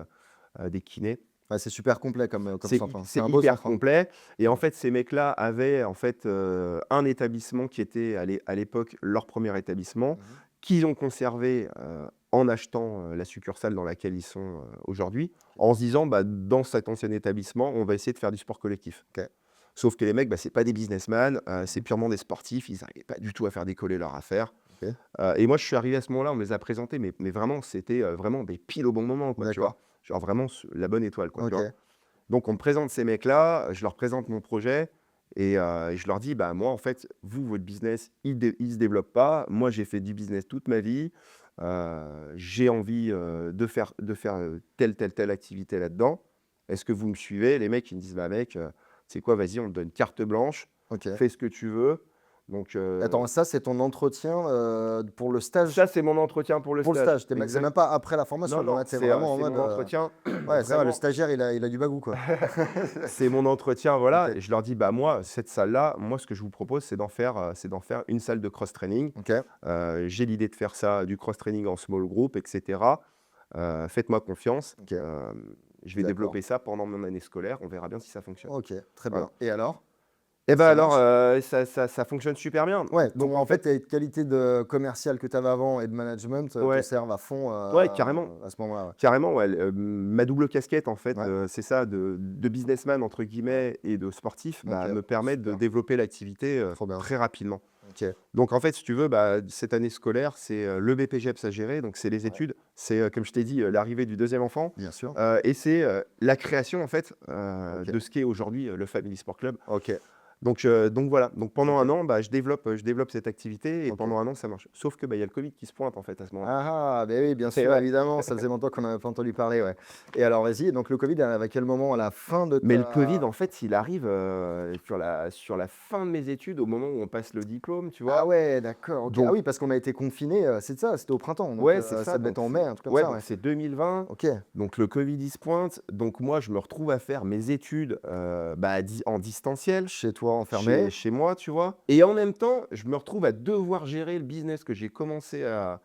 des kinés. Ouais, c'est super complet comme centre, hein. C'est C'est un beau hyper centre, hein. complet et en fait, ces mecs-là avaient en fait, un établissement qui était à l'époque leur premier établissement, Mmh. qu'ils ont conservé, en achetant, la succursale dans laquelle ils sont, aujourd'hui, en se disant: «Bah, dans cet ancien établissement, on va essayer de faire du sport collectif». OK. Sauf que les mecs, bah, c'est pas des businessmen, c'est Mmh. purement des sportifs, ils n'arrivaient pas du tout à faire décoller leur affaire, OK. et moi, je suis arrivé à ce moment-là, on me les a présentés, mais vraiment, c'était, vraiment des pile au bon moment, quoi, tu D'accord. vois? Genre vraiment la bonne étoile, quoi, tu vois? OK. Donc on me présente ces mecs-là, je leur présente mon projet et je leur dis: «Bah, moi, en fait, vous, votre business, il se développe pas. Moi, j'ai fait du business toute ma vie. J'ai envie, de faire, telle activité là-dedans. Est-ce que vous me suivez?» Les mecs, ils me disent: «Bah, mec, tu sais quoi? Vas-y, on te donne carte blanche, OK. fais ce que tu veux». Donc Attends, ça, c'est ton entretien, pour le stage? ça, c'est mon entretien pour le Pour le stage. stage, c'est même pas après la formation, Non, non, non, là, tu c'est vraiment en c'est mode, mon entretien, ouais, ça va, le vraiment. stagiaire, il a du bagou, quoi. C'est mon entretien, voilà, OK, et je leur dis: «Bah, moi, cette salle-là, moi, ce que je vous propose, c'est d'en faire une salle de cross-training. OK, J'ai l'idée de faire ça, du cross-training en small group et cetera. Faites-moi confiance. OK, Je vais d'accord. développer ça pendant mon année scolaire. On verra bien si ça fonctionne». OK, très Voilà. bien. Et alors? Et bah, Ça alors, marche? ça fonctionne super bien. Ouais, Donc en en fait, fait, tes qualités de commercial que tu avais avant et de management, te ouais, servent à fond, ouais, carrément. à ce moment-là, ouais. Carrément, ouais, ma double casquette, en fait, Ouais, c'est ça, de «businessman» entre guillemets et de sportif, bah, OK, me permet de super, développer l'activité, trop bien. très rapidement. OK, Donc en fait, si tu veux, bah, cette année scolaire, c'est, le BPGEPS à gérer, donc c'est les ouais, études, c'est, comme je t'ai dit, l'arrivée du deuxième enfant, bien sûr. et c'est, la création, en fait, OK, de ce qu'est aujourd'hui, le Family Sport Club. OK, Donc voilà, donc pendant un OK, an, bah, je développe cette activité et OK. pendant un an, ça marche. Sauf que, bah, il y a le covid qui se pointe, en fait, à ce moment-là. Ah ah, beh, oui, bien Et sûr, ouais. évidemment, ça faisait longtemps qu'on n'avait pas entendu parler, ouais. Et alors, vas-y, donc le Covid, il arrive à quel moment? À la fin de Mais le Covid, en ta fait, il arrive, sur la fin de mes études, au moment où on passe le diplôme, tu Ah vois? ouais, d'accord, OK. Ah Donc oui, parce qu'on a été confinés, c'est ça, c'était au printemps, donc ouais, c'est ça ça, devait donc être en mai, un truc comme ouais, ça, donc ouais. c'est 2020, OK, donc le Covid, il se pointe, donc moi, je me retrouve à faire mes études, bah, en distanciel, chez toi, chez enfermé, chez moi, tu vois? Et en même temps, je me retrouve à devoir gérer le business que j'ai commencé à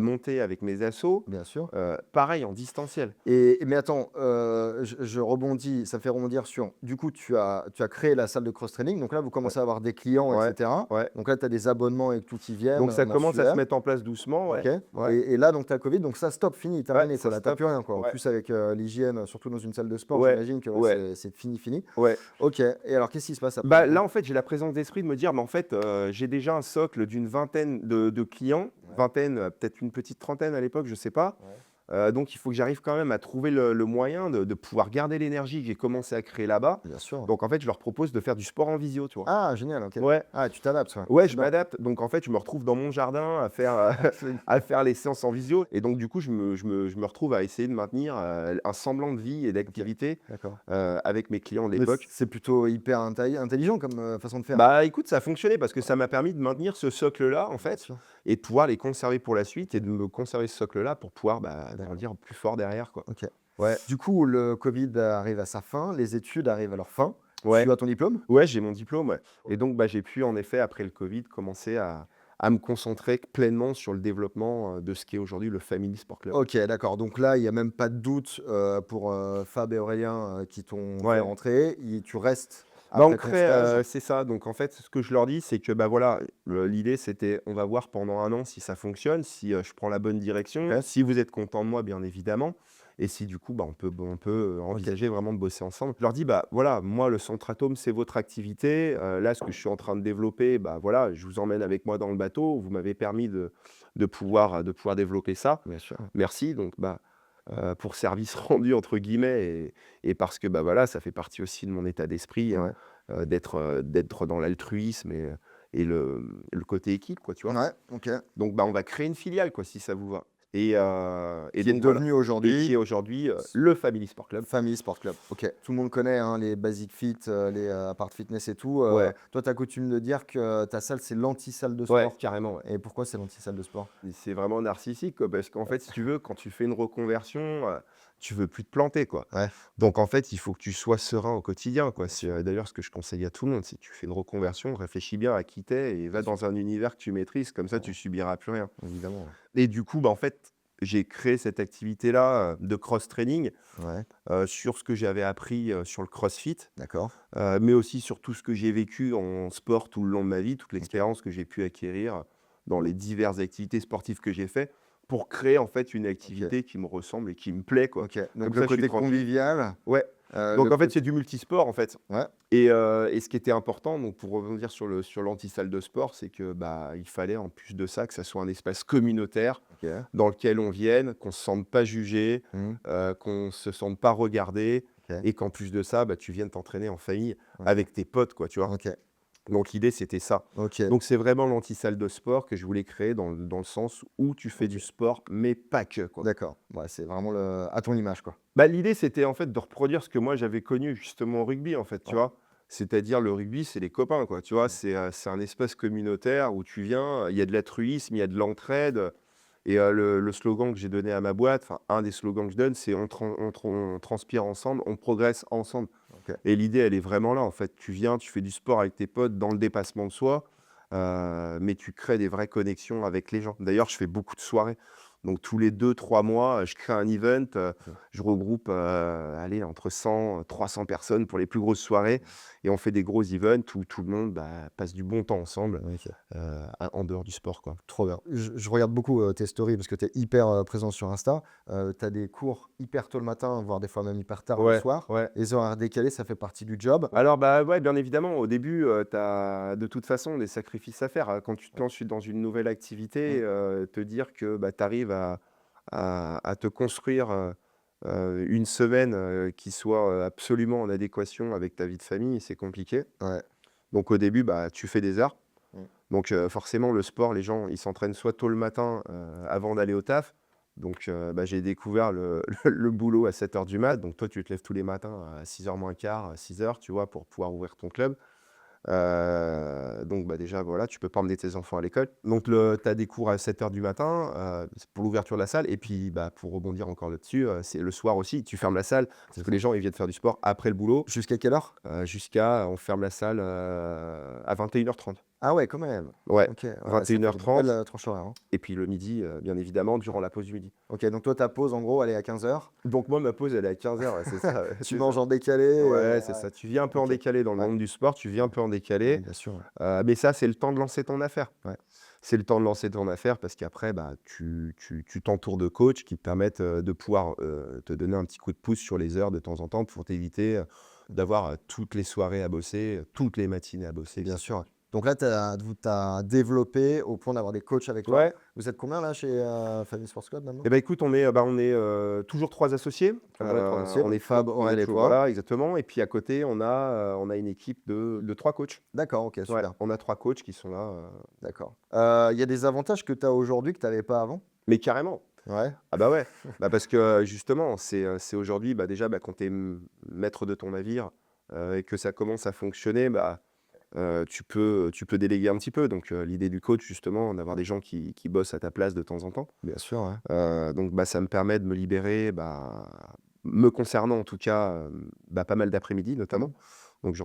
monter avec mes assos, bien sûr. pareil, en distanciel. Et mais attends, je rebondis, ça fait rebondir sur du coup, tu as créé la salle de cross-training, donc là, vous Ouais, commencez à avoir des clients et ouais, cetera. ouais. Donc là, tu as des abonnements et tout qui viennent, Donc ça commence à se mensuels. mettre en place doucement, OK. ouais, ouais, Et là, donc tu as Covid, donc ça, stop, fini, ouais, terminé, quoi. ça Là, tu as stoppe. plus rien, quoi. En Ouais, plus, avec, l'hygiène, surtout dans une salle de sport, ouais, j'imagine que ouais, ouais, c'est fini, fini. ouais. OK. Et alors, qu'est-ce qui se passe après, du Bah, coup? là, en fait, j'ai la présence d'esprit de me dire: «Mais en fait, j'ai déjà un socle d'une vingtaine de clients», Ouais, vingtaine, peut-être une petite trentaine à l'époque, je sais pas. ouais. Donc il faut que j'arrive quand même à trouver le moyen de pouvoir garder l'énergie que j'ai commencé à créer là-bas. Bien sûr. Donc en fait, je leur propose de faire du sport en visio, tu vois? Ah génial, OK. Ouais, Ah, tu t'adaptes, ouais. ouais, C'est je bien. m'adapte. Donc en fait, je me retrouve dans mon jardin à faire, à faire les séances en visio et donc du coup, je me retrouve à essayer de maintenir, un semblant de vie et OK, d'activité, d'accord. avec mes clients de Mais l'époque. c'est plutôt hyper intelligent comme, façon de faire. Bah, écoute, ça a fonctionné parce que ça m'a permis de maintenir ce socle-là, en Bien fait, sûr. et de pouvoir les conserver pour la suite et de me conserver ce socle-là pour pouvoir, bah, D'accord. grandir plus fort derrière, quoi. OK. Ouais, Du coup, le Covid arrive à sa fin, les études arrivent à leur fin. ouais, Tu as ton diplôme? ouais, j'ai mon diplôme, ouais, et OK. donc, bah, j'ai pu, en effet, après le covid, commencer à à me concentrer pleinement sur le développement de ce qui est aujourd'hui le Family Sport Club. OK, d'accord. Donc là, il y a même pas de doute, pour, Fab et Aurélien, qui t'ont fait Ouais. rentrer. Tu restes Bah, on après ton crée, stage? c'est ça. Donc en fait, ce que je leur dis, c'est que, bah, voilà, l'idée c'était on va voir pendant 1 an si ça fonctionne, si, je prends la bonne direction, OK, si vous êtes content de moi, bien évidemment et si du coup, bah, on peut OK. envisager vraiment de bosser ensemble. Je leur dis: «Bah, voilà, moi le centre Atome, c'est votre activité, là, ce que je suis en train de développer, bah, voilà, je vous emmène avec moi dans le bateau. Vous m'avez permis de pouvoir développer ça. Bien sûr. Merci». Donc bah, pour «service rendu» entre guillemets et parce que, bah, voilà, ça fait partie aussi de mon état d'esprit, Ouais. d'être dans l'altruisme et le côté équipe, quoi, tu vois? Ouais, OK. Donc, bah, on va créer une filiale, quoi, si ça vous va et Qui est donc voilà devenu et qui aujourd'hui est aujourd'hui, le Family Sport Club. Family Sport Club. OK. Tout le monde connaît, hein, les Basic Fit, les, Apart Fitness et tout. Ouais, Toi, tu as coutume de dire que ta salle, c'est l'anti-salle de ouais, sport. carrément, ouais. Et pourquoi c'est l'anti-salle de sport? Et c'est vraiment narcissique, quoi, parce qu'en fait, si tu veux, quand tu fais une reconversion, tu veux plus te planter, quoi. Ouais, Donc en fait, il faut que tu sois serein au quotidien, quoi. bien C'est, sûr, d'ailleurs ce que je conseille à tout le monde. Si tu fais une reconversion, réfléchis bien à qui tu et bien va sûr. dans un univers que tu maîtrises, comme ça tu subiras plus rien. Évidemment, ouais. Et du coup, bah, en fait, j'ai créé cette activité-là, de cross training, Ouais, sur ce que j'avais appris, sur le CrossFit, d'accord. mais aussi sur tout ce que j'ai vécu en sport tout le long de ma vie, toute OK, l'expérience que j'ai pu acquérir dans les diverses activités sportives que j'ai fait, pour créer en fait une OK, activité qui me ressemble et qui me plaît, quoi. OK. Comme Donc le ça, je suis côté tranquille. convivial, Ouais, le donc en fait, côté c'est du multisport, en fait. ouais, Et ce qui était important, donc pour rebondir sur l'anti-salle de sport, c'est que, bah, il fallait en plus de ça que ça soit un espace communautaire OK. dans lequel on vienne, qu'on se sente pas jugé, Mmh. qu'on se sente pas regardé OK, et qu'en plus de ça, bah, tu viennes t'entraîner en famille OK, avec tes potes, quoi, tu vois? OK, Donc l'idée, c'était ça. OK. Donc c'est vraiment l'anti-salle de sport que je voulais créer dans le sens où tu fais du OK. sport, mais pas que, quoi. D'accord. Ouais, c'est vraiment à ton image, quoi. Bah, l'idée, c'était en fait de reproduire ce que moi j'avais connu justement au rugby, en fait, tu Ouais. vois? C'est-à-dire le rugby, c'est les copains, quoi, tu vois? Mmh. C'est un espace communautaire où tu viens, il y a de l'altruisme, il y a de l'entraide et le slogan que j'ai donné à ma boîte, enfin un des slogans que je donne, c'est: «On transpire ensemble, on progresse ensemble» OK. et l'idée, elle est vraiment là, en fait. Tu viens, tu fais du sport avec tes potes dans le dépassement de soi, mais tu crées des vraies connexions avec les gens. D'ailleurs, je fais beaucoup de soirées. Donc tous les 2 3 mois, je crée un event, OK. je regroupe, allez, entre 100 300 personnes pour les plus grosses soirées et on fait des gros events où tout le monde, bah, passe du bon temps ensemble, OK. en dehors du sport, quoi. Trop bien. Je regarde beaucoup, tes stories parce que tu es hyper, présent sur Insta. Tu as des cours hyper tôt le matin, voire des fois même hyper tard le Ouais, soir. ouais. Les horaires décalés, ça fait partie du job. Alors, bah, ouais, bien évidemment, au début, tu as de toute façon des sacrifices à faire, quand tu te lances dans une nouvelle activité, Mmh. te dire que, bah, tu arrives à te construire, une semaine, qui soit, absolument en adéquation avec ta vie de famille, c'est compliqué. Ouais. Donc au début, bah, tu fais des heures. Mmh. Donc forcément, le sport, les gens, ils s'entraînent soit tôt le matin, avant d'aller au taf. Donc bah, j'ai découvert le boulot à 7 heures du mat. Donc toi, tu te lèves tous les matins à 6 heures moins quart, 6 heures, tu vois, pour pouvoir ouvrir ton club. Donc bah, déjà, voilà, tu peux pas emmener tes enfants à l'école. Donc tu as des cours à 7 heures du matin, c'est pour l'ouverture de la salle et puis, bah, pour rebondir encore là-dessus, c'est le soir aussi, tu fermes la salle parce C'est que ça. les gens, ils viennent faire du sport après le boulot, Jusqu'à quelle heure? jusqu'à on ferme la salle, à 21h30. Ah ouais, quand même. Ouais, OK, ouais, ça fait une 21h30 belle, tranche horaire, hein. et puis le midi, bien évidemment, durant la pause du midi. OK, donc toi, ta pause, en gros, elle est à 15h. Donc moi, ma pause, elle est à 15h, ouais, c'est ça, ouais, Tu c'est manges ça. en décalé Ouais, c'est ouais. ça. Tu viens un peu en OK. décalé dans le Ouais. monde du sport, tu viens un peu en Ouais, décalé, bien sûr, ouais. mais ça, c'est le temps de lancer ton affaire. Ouais. C'est le temps de lancer ton affaire parce qu'après, bah, tu t'entoures de coachs qui te permettent, de pouvoir, te donner un petit coup de pouce sur les heures de temps en temps pour t'éviter, d'avoir, toutes les soirées à bosser, toutes les matinées à bosser et Bien cetera. sûr, ouais. Donc là, tu as développé au point d'avoir des coachs avec toi. Ouais. Vous êtes combien là chez, Family Sports Club maintenant? Eh ben écoute, on est toujours 3 associés. Ouais, 3 associés, On donc est Fab, on est Aurèle et toujours toi. voilà, exactement et puis à côté, on a une équipe de 3 coachs. D'accord, OK, Ouais, super. on a 3 coachs qui sont là, D'accord. Il y a des avantages que tu as aujourd'hui que tu avais pas avant? mais carrément. Ouais, Ah bah, ouais, bah, parce que, justement, c'est aujourd'hui, bah, déjà, bah, quand tu es maître de ton navire, et que ça commence à fonctionner, bah, tu peux déléguer un petit peu. Donc l'idée du coach, justement, d'avoir des gens qui bossent à ta place de temps en temps. bien sûr, ouais. Donc bah, ça me permet de me libérer, bah, me concernant en tout cas, bah, pas mal d'après-midi Mmh. notamment. Donc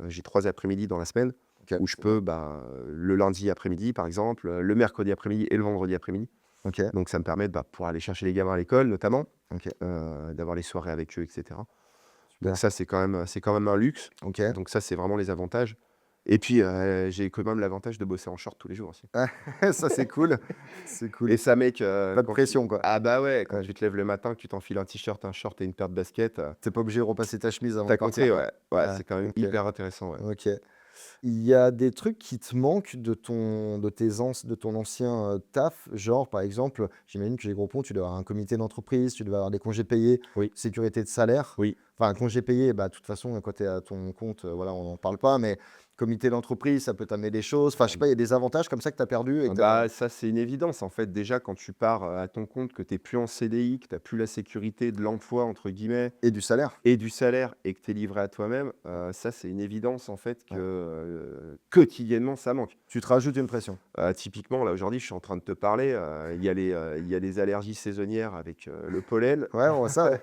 j'ai 3 après-midi dans la semaine Ok. où je peux, le lundi après-midi, par exemple, le mercredi après-midi et le vendredi après-midi. Ok. Donc ça me permet de pouvoir aller chercher les gamins à l'école, notamment, Ok. d'avoir les soirées avec eux, etc. Super. Donc ça, c'est quand même un luxe. Ok. Donc ça, c'est vraiment les avantages. Et puis, j'ai quand même l'avantage de bosser en short tous les jours aussi. Ça, c'est cool. C'est cool. Et ça, mec, Pas de pression, quoi. Ah bah ouais, quand Ouais. tu te lèves le matin, que tu t'enfiles un t-shirt, un short et une paire de baskets, T'es pas obligé de repasser ta chemise avant t'as de partir, compté, quoi. ouais. Ouais, Ouais, c'est quand même ok. hyper intéressant, ouais. Ok. Il y a des trucs qui te manquent de ton ancien taf, genre par exemple, j'imagine que chez Groupon, tu dois avoir un comité d'entreprise, tu dois avoir des congés payés, Oui, sécurité de salaire. oui. Enfin, un congé payé, de toute façon, quand tu es à ton compte, voilà, on n'en parle pas, mais comité d'entreprise, ça peut t'amener des choses. Enfin, je sais pas, il y a des avantages comme ça que tu as perdu et que Bah, ça, c'est une évidence. En fait, déjà, quand tu pars à ton compte, que tu n'es plus en CDI, que tu n'as plus la sécurité de «l'emploi» entre guillemets et du salaire. et du salaire et que tu es livré à toi-même, ça, c'est une évidence en fait que, Ouais. quotidiennement, ça manque. Tu te rajoutes une pression. Typiquement, là, aujourd'hui, je suis en train de te parler, il y a les allergies saisonnières avec, le pollen. Ouais, on voit ça. Ouais.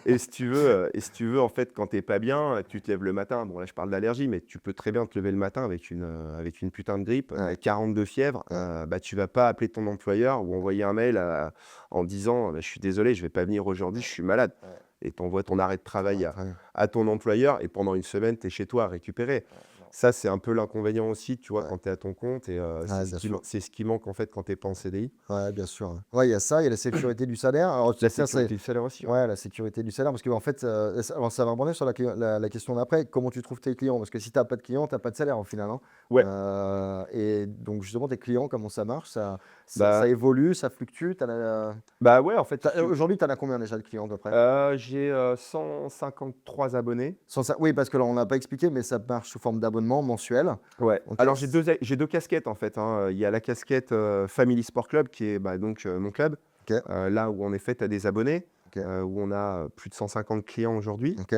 Et si tu veux, en fait, quand tu es pas bien, tu te lèves le matin. Bon, là, je parle d'allergie, mais tu peux très bien te lever le matin avec une putain de grippe, Ouais. 42 fièvres. Tu vas pas appeler ton employeur ou envoyer un mail en disant «Je suis désolé, je vais pas venir aujourd'hui, je suis malade». Ouais. Et tu envoies ton arrêt de travail Ouais. à ton employeur et pendant une semaine, tu es chez toi à récupérer. Non. Ça, c'est un peu l'inconvénient aussi, tu vois, Ouais. quand tu es à ton compte. Et Ouais, bien sûr. c'est ce qui manque, en fait, quand tu es pas en CDI. Ouais, bien sûr. Ouais, il y a ça, il y a la sécurité du salaire. Alors, La ça, c'est sécurité du salaire aussi, ouais. ouais, la sécurité du salaire, parce qu'en fait, alors ça va rebondir sur la question d'après, comment tu trouves tes clients? Parce que si tu as pas de clients, tu as pas de salaire au final, hein. Ouais, Et donc justement, tes clients, comment ça marche? Ça bah évolue, ça fluctue? ouais, en fait, si tu Aujourd'hui, tu en as combien déjà de clients à peu près? j'ai, 153 abonnés. Oui, parce que là, on n'a pas expliqué, mais ça marche sous forme d'abonnement mensuel. Ouais. Ok. Alors j'ai 2 casquettes en fait, hein. Il y a la casquette, Family Sport Club qui est, donc, mon club, Ok, là où en effet tu as des abonnés, ok, où on a, plus de 150 clients aujourd'hui. ok.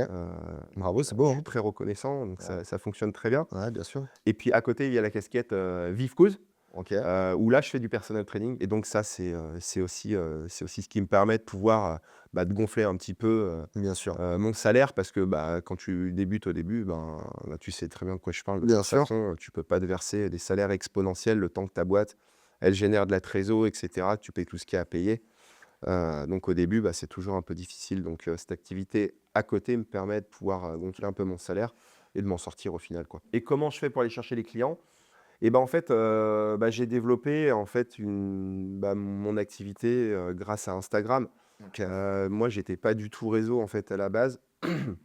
Bravo, c'est beau, Je hein? suis très reconnaissant, donc Ouais. ça fonctionne très bien. Ouais, bien sûr. Et puis à côté, il y a la casquette, Vive Cause, Ok, où là je fais du personal training et donc ça c'est aussi ce qui me permet de pouvoir, de gonfler un petit peu, bien sûr. mon salaire parce que, quand tu débutes au début, tu sais très bien de quoi je parle. De Bien toute sûr. façon, tu peux pas te verser des salaires exponentiels le temps que ta boîte, elle génère de la trésor et cetera. Tu payes tout ce qu'il y a à payer. Donc au début, c'est toujours un peu difficile. Donc cette activité à côté me permet de pouvoir, gonfler un peu mon salaire et de m'en sortir au final, quoi. Et comment je fais pour aller chercher les clients? Et en fait, j'ai développé en fait mon activité, grâce à Instagram. Ok. Moi, j'étais pas du tout réseau en fait à la base.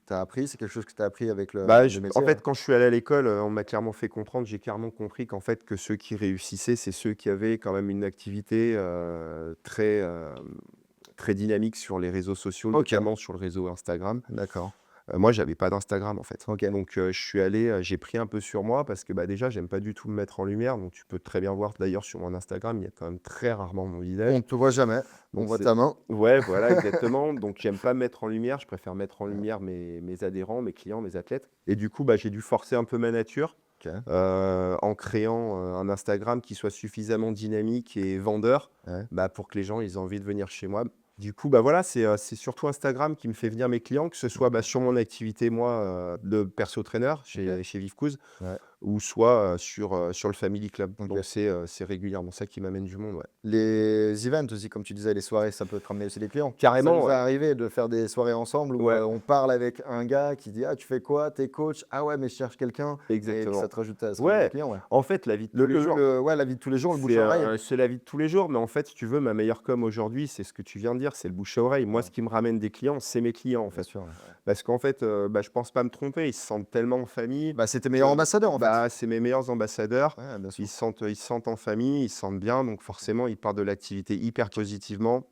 T'as appris, c'est quelque chose que tu as appris avec le En métier, ouais. fait, quand je suis allé à l'école, on m'a clairement fait comprendre, j'ai clairement compris qu'en fait, que ceux qui réussissaient, c'est ceux qui avaient quand même une activité, très dynamique sur les réseaux sociaux, Ok, notamment sur le réseau Instagram. d'accord. Moi, j'avais pas d'Instagram, en fait. Ok. Donc, je suis allé, j'ai pris un peu sur moi parce que, déjà, j'aime pas du tout me mettre en lumière. Donc, tu peux très bien voir d'ailleurs sur mon Instagram, il y a quand même très rarement mon visage. On ne te voit jamais, on Donc voit c'est ta main. ouais, voilà, exactement. Donc j'aime pas me mettre en lumière, je préfère mettre en lumière mes adhérents, mes clients, mes athlètes. Et du coup, j'ai dû forcer un peu ma nature, Ok. en créant, un Instagram qui soit suffisamment dynamique et vendeur, Ouais. pour que les gens ils aient envie de venir chez moi. Du coup, voilà, c'est surtout Instagram qui me fait venir mes clients, que ce soit, sur mon activité moi, de perso trainer Ok. chez Vivecause Ouais. ou soit, sur le Family Club. Ok. Donc c'est régulièrement ça qui m'amène du monde, ouais. Les events aussi, comme tu disais, les soirées, ça peut te ramener aussi des clients. Ça Carrément, nous est ouais. arrivé de faire des soirées ensemble où Ouais, on parle avec un gars qui dit: «Ah, tu fais quoi? T'es coach? Ah ouais, mais je cherche quelqu'un», et que exactement. ça te rajoute ça rajoute des Ouais, clients, ouais. en fait, la vie de tous les jours, Ouais, la vie de tous les jours, le bouche à oreille. c'est la vie de tous les jours, mais en fait, si tu veux, ma meilleure com aujourd'hui, c'est ce que tu viens de dire, c'est le bouche à oreille. Moi, Ouais. ce qui me ramène des clients, c'est mes clients, en Bien fait. sûr, ouais. Parce qu'en fait, je pense pas me tromper, ils se sentent tellement en famille. C'est tes meilleurs ambassadeurs, en fait. C'est mes meilleurs ambassadeurs. Ouais, bien sûr. Ils se sentent en famille, ils se sentent bien, donc forcément, ils partent de l'activité hyper positivement.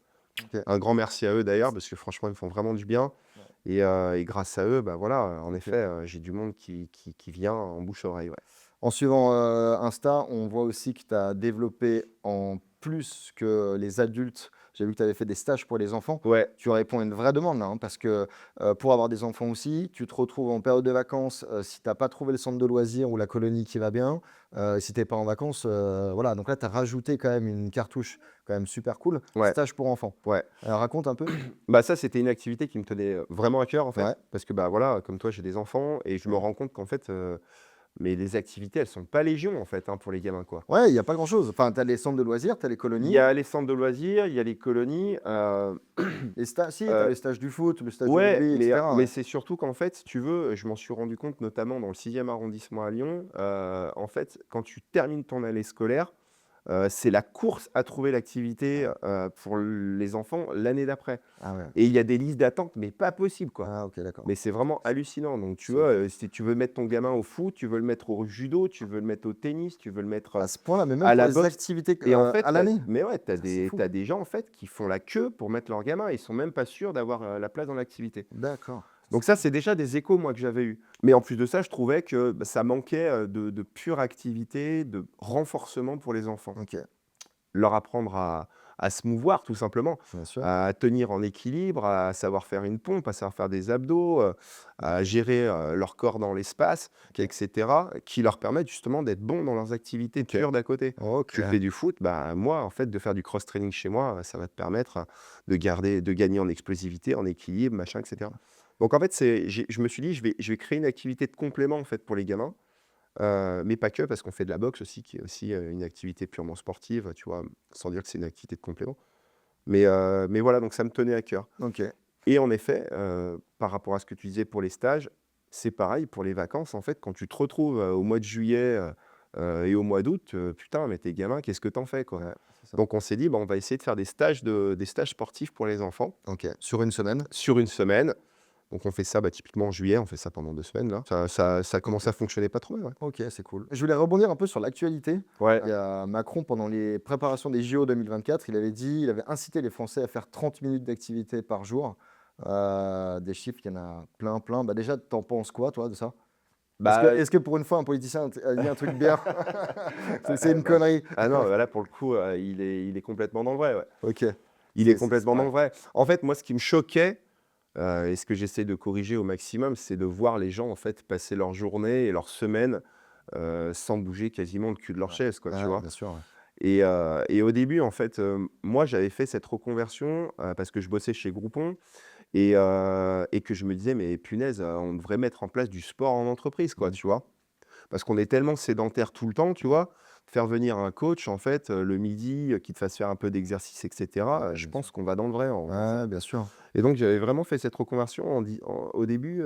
Ok. Un grand merci à eux d'ailleurs, parce que franchement, ils me font vraiment du bien. Ouais. Et grâce à eux, voilà, en effet, j'ai du monde qui vient en bouche à oreille, ouais. En suivant Insta, on voit aussi que tu as développé en plus que les adultes. J'ai vu que tu avais fait des stages pour les enfants. Ouais, Tu réponds à une vraie demande là, hein, parce que pour avoir des enfants aussi, tu te retrouves en période de vacances, si tu n'as pas trouvé le centre de loisirs ou la colonie qui va bien, si tu n'es pas en vacances, voilà. Donc là, tu as rajouté quand même une cartouche quand même super cool, ouais, stage pour enfants. ouais. Raconte un peu. Ça, c'était une activité qui me tenait, vraiment à cœur, en fait. Ouais, Parce que, voilà, comme toi, j'ai des enfants et je me ouais, rends compte qu'en fait, mais les activités, elles sont pas légion, en fait, hein, pour les gamins, quoi. Ouais, il y a pas grand-chose. Enfin, tu as les centres de loisirs, tu as les Il colonies, y a les centres de loisirs, il y a les colonies, les stages si, tu as heu, les stages du foot, le stage du ouais, rugby et cetera, mais ouais. c'est surtout qu'en fait, si tu veux, je m'en suis rendu compte notamment dans le 6e arrondissement à Lyon, en fait, quand tu termines ton année scolaire, c'est la course à trouver l'activité, pour les enfants l'année d'après Ah ouais. et il y a des listes d'attente, mais pas possible, quoi. Ah OK, d'accord. Mais c'est vraiment hallucinant. Donc tu C'est vois, si tu veux mettre ton gamin au foot, tu veux le mettre au judo, tu veux le mettre au tennis, tu veux le mettre, À ce point-là, mais même à pour la les boxe activités et en fait, à l'année? mais ouais, Ça, c'est fou. tu des gens, en fait, qui font la queue pour mettre leur gamin. Ils sont même pas sûrs d'avoir, la place dans l'activité. D'accord. Donc ça, c'est déjà des échos, moi, que j'avais eus. Mais en plus de ça, je trouvais que, bah, ça manquait, de pure activité, de renforcement pour les enfants. OK, Leur apprendre à se mouvoir tout simplement, bien sûr. à tenir en équilibre, à savoir faire une pompe, à savoir faire des abdos, à gérer, leur corps dans l'espace OK. et cetera, qui leur permettent justement d'être bons dans leurs activités OK. pures d'à côté. Tu OK. fais du foot, bah, moi, en fait, de faire du cross-training chez moi, ça va te permettre, de gagner en explosivité, en équilibre, machin et cetera. Donc en fait, je me suis dit: «Je vais créer une activité de complément, en fait, pour les gamins». Mais pas que, parce qu'on fait de la boxe aussi, qui est aussi, une activité purement sportive, tu vois? Sans dire que c'est une activité de complément. Mais voilà, donc ça me tenait à cœur. OK. Et en effet, par rapport à ce que tu disais pour les stages, c'est pareil pour les vacances, en fait, quand tu te retrouves, au mois de juillet, et au mois d'août, putain, mais tes gamins, qu'est-ce que t'en fais, quoi? Ouais, c'est ça. Donc on s'est dit: «Bah, on va essayer de faire des stages sportifs pour les enfants OK. Sur une semaine? sur une semaine». Donc on fait ça, bah, typiquement en juillet, on fait ça pendant 2 semaines là. Ça commence OK. à fonctionner pas trop mal, ouais. OK, c'est cool. Je voulais rebondir un peu sur l'actualité. Ouais. Il y a Macron, pendant les préparations des JO 2024, il avait incité les Français à faire 30 minutes d'activité par jour. Des chiffres, il y en a plein, plein. Bah, déjà, tu en penses quoi, toi, de ça? Bah, Est-ce que pour une fois, un politicien a dit un truc bien? C'est une bah, connerie. ah non, bah, là pour le coup, il est complètement dans le vrai, ouais. OK. Il est complètement dans Ouais. le vrai. En fait, moi, ce qui me choquait, et ce que j'essaie de corriger au maximum, c'est de voir les gens, en fait, passer leur journée et leur semaine, sans bouger quasiment le cul de leur Ouais. chaise, quoi, tu Ouais, vois? bien sûr, ouais. Et au début, en fait, moi, j'avais fait cette reconversion, parce que je bossais chez Groupon et que je me disais: «Mais punaise, on devrait mettre en place du sport en entreprise, quoi», Mmh. tu vois? Parce qu'on est tellement sédentaire tout le temps, tu vois? Faire venir un coach, en fait, le midi, qui te fasse faire un peu d'exercice et cetera, Ouais, je bien sûr. pense qu'on va dans le vrai en Ouais, bien sûr. et donc j'avais vraiment fait cette reconversion au début,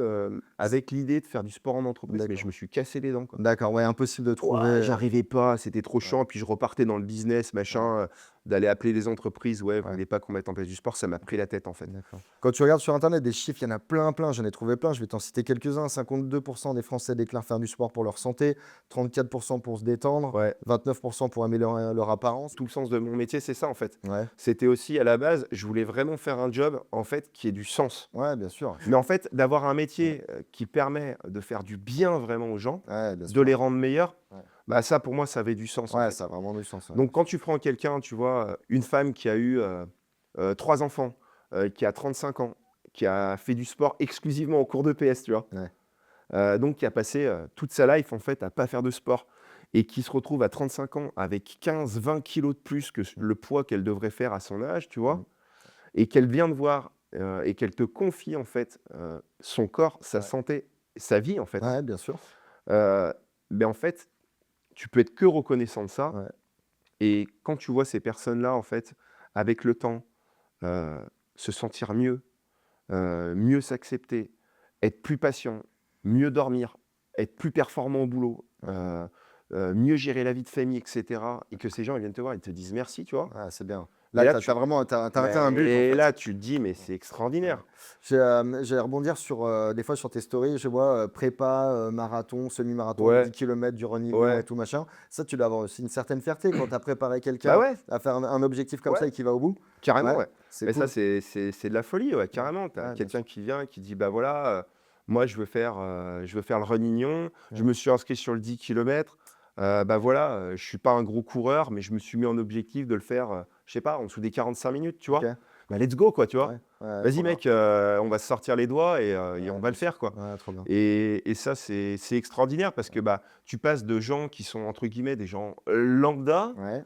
avec l'idée de faire du sport en entreprise, mais je D'accord. me suis cassé les dents, quoi. D'accord, ouais, impossible de Ouah, trouver. j'arrivais pas, c'était trop Ouais, chiant, puis je repartais dans le business, ouais, machin, d'aller appeler les entreprises: «Ouais, vous ouais. voulez pas qu'on mette en place du sport?» Ça m'a pris la tête, en fait. D'accord. Quand tu regardes sur internet des chiffres, il y en a plein, plein, j'en ai trouvé plein, je vais t'en citer quelques-uns. 52 des Français déclarent faire du sport pour leur santé, 34 pour se détendre, Ouais, 29 pour améliorer leur apparence. tout le sens de mon métier, c'est ça, en fait. Ouais, C'était aussi à la base, je voulais vraiment faire un job, en fait, qui ait du sens. ouais, bien sûr. Mais en fait, d'avoir un Ouais, métier, qui permet de faire du bien vraiment aux gens, ouais, bien de sûr. les rendre meilleurs, Ouais. bah, ça pour moi, ça avait du sens, en Ouais, fait. ça a vraiment du sens, ouais. Donc quand tu prends quelqu'un, tu vois, une femme qui a eu, 3 enfants, qui a 35 ans, qui a fait du sport exclusivement en cours d'EPS, tu vois? Ouais. Donc qui a passé, toute sa life, en fait, à pas faire de sport et qui se retrouve à 35 ans avec 15-20 kilogrammes de plus que Mmh, le poids qu'elle devrait faire à son âge, tu mmh. vois? Et qu'elle vient de voir, et qu'elle te confie, en fait, son corps, sa Ouais. santé, sa vie, en fait, hein. Ouais, bien sûr. Heu, beh, en fait, tu peux être que reconnaissant de ça Ouais, et quand tu vois ces personnes-là, en fait, avec le temps, heu, se sentir mieux, mieux s'accepter, être plus patient, mieux dormir, être plus performant au boulot, ouais. mieux gérer la vie de famille et cetera et que ces gens, ils viennent te voir, ils te disent merci, tu vois? Ouais, c'est bien. Et Là, là, tu as tu vraiment tu as atteint un but, en et fait. là, tu te dis: «Mais c'est Ouais. extraordinaire». J'allais rebondir sur, des fois sur tes stories, je vois, prépa, marathon, semi-marathon de 10 Ouais, kilomètres, du running long et ouais. tout machin. Ça, tu dois avoir aussi une certaine fierté quand tu as préparé Bah, quelqu'un ouais, à faire un objectif comme ça ouais. et qui va au bout? Carrément, Ouais, ouais. c'est Mais ça, cool. c'est de la folie, ouais, Ouais, carrément. Tu as ouais, bien quelqu'un sûr. qui vient, qui dit: «Bah, voilà, moi, je veux faire le running. Je Ouais, me suis inscrit sur le 10 kilomètres. Bah, voilà, je suis pas un gros coureur, mais je me suis mis en objectif de le faire, je sais pas, en dessous des 45 minutes», tu OK. vois? Bah, let's go, quoi, tu Ouais, vois? ouais, Vas-y, trop bien. mec, on va se sortir les doigts et on Ouais, va bien le sûr. faire, quoi. Ouais, trop bien. Et ça, c'est extraordinaire parce que, bah, tu passes de gens qui sont, entre guillemets, des gens, lambda Ouais,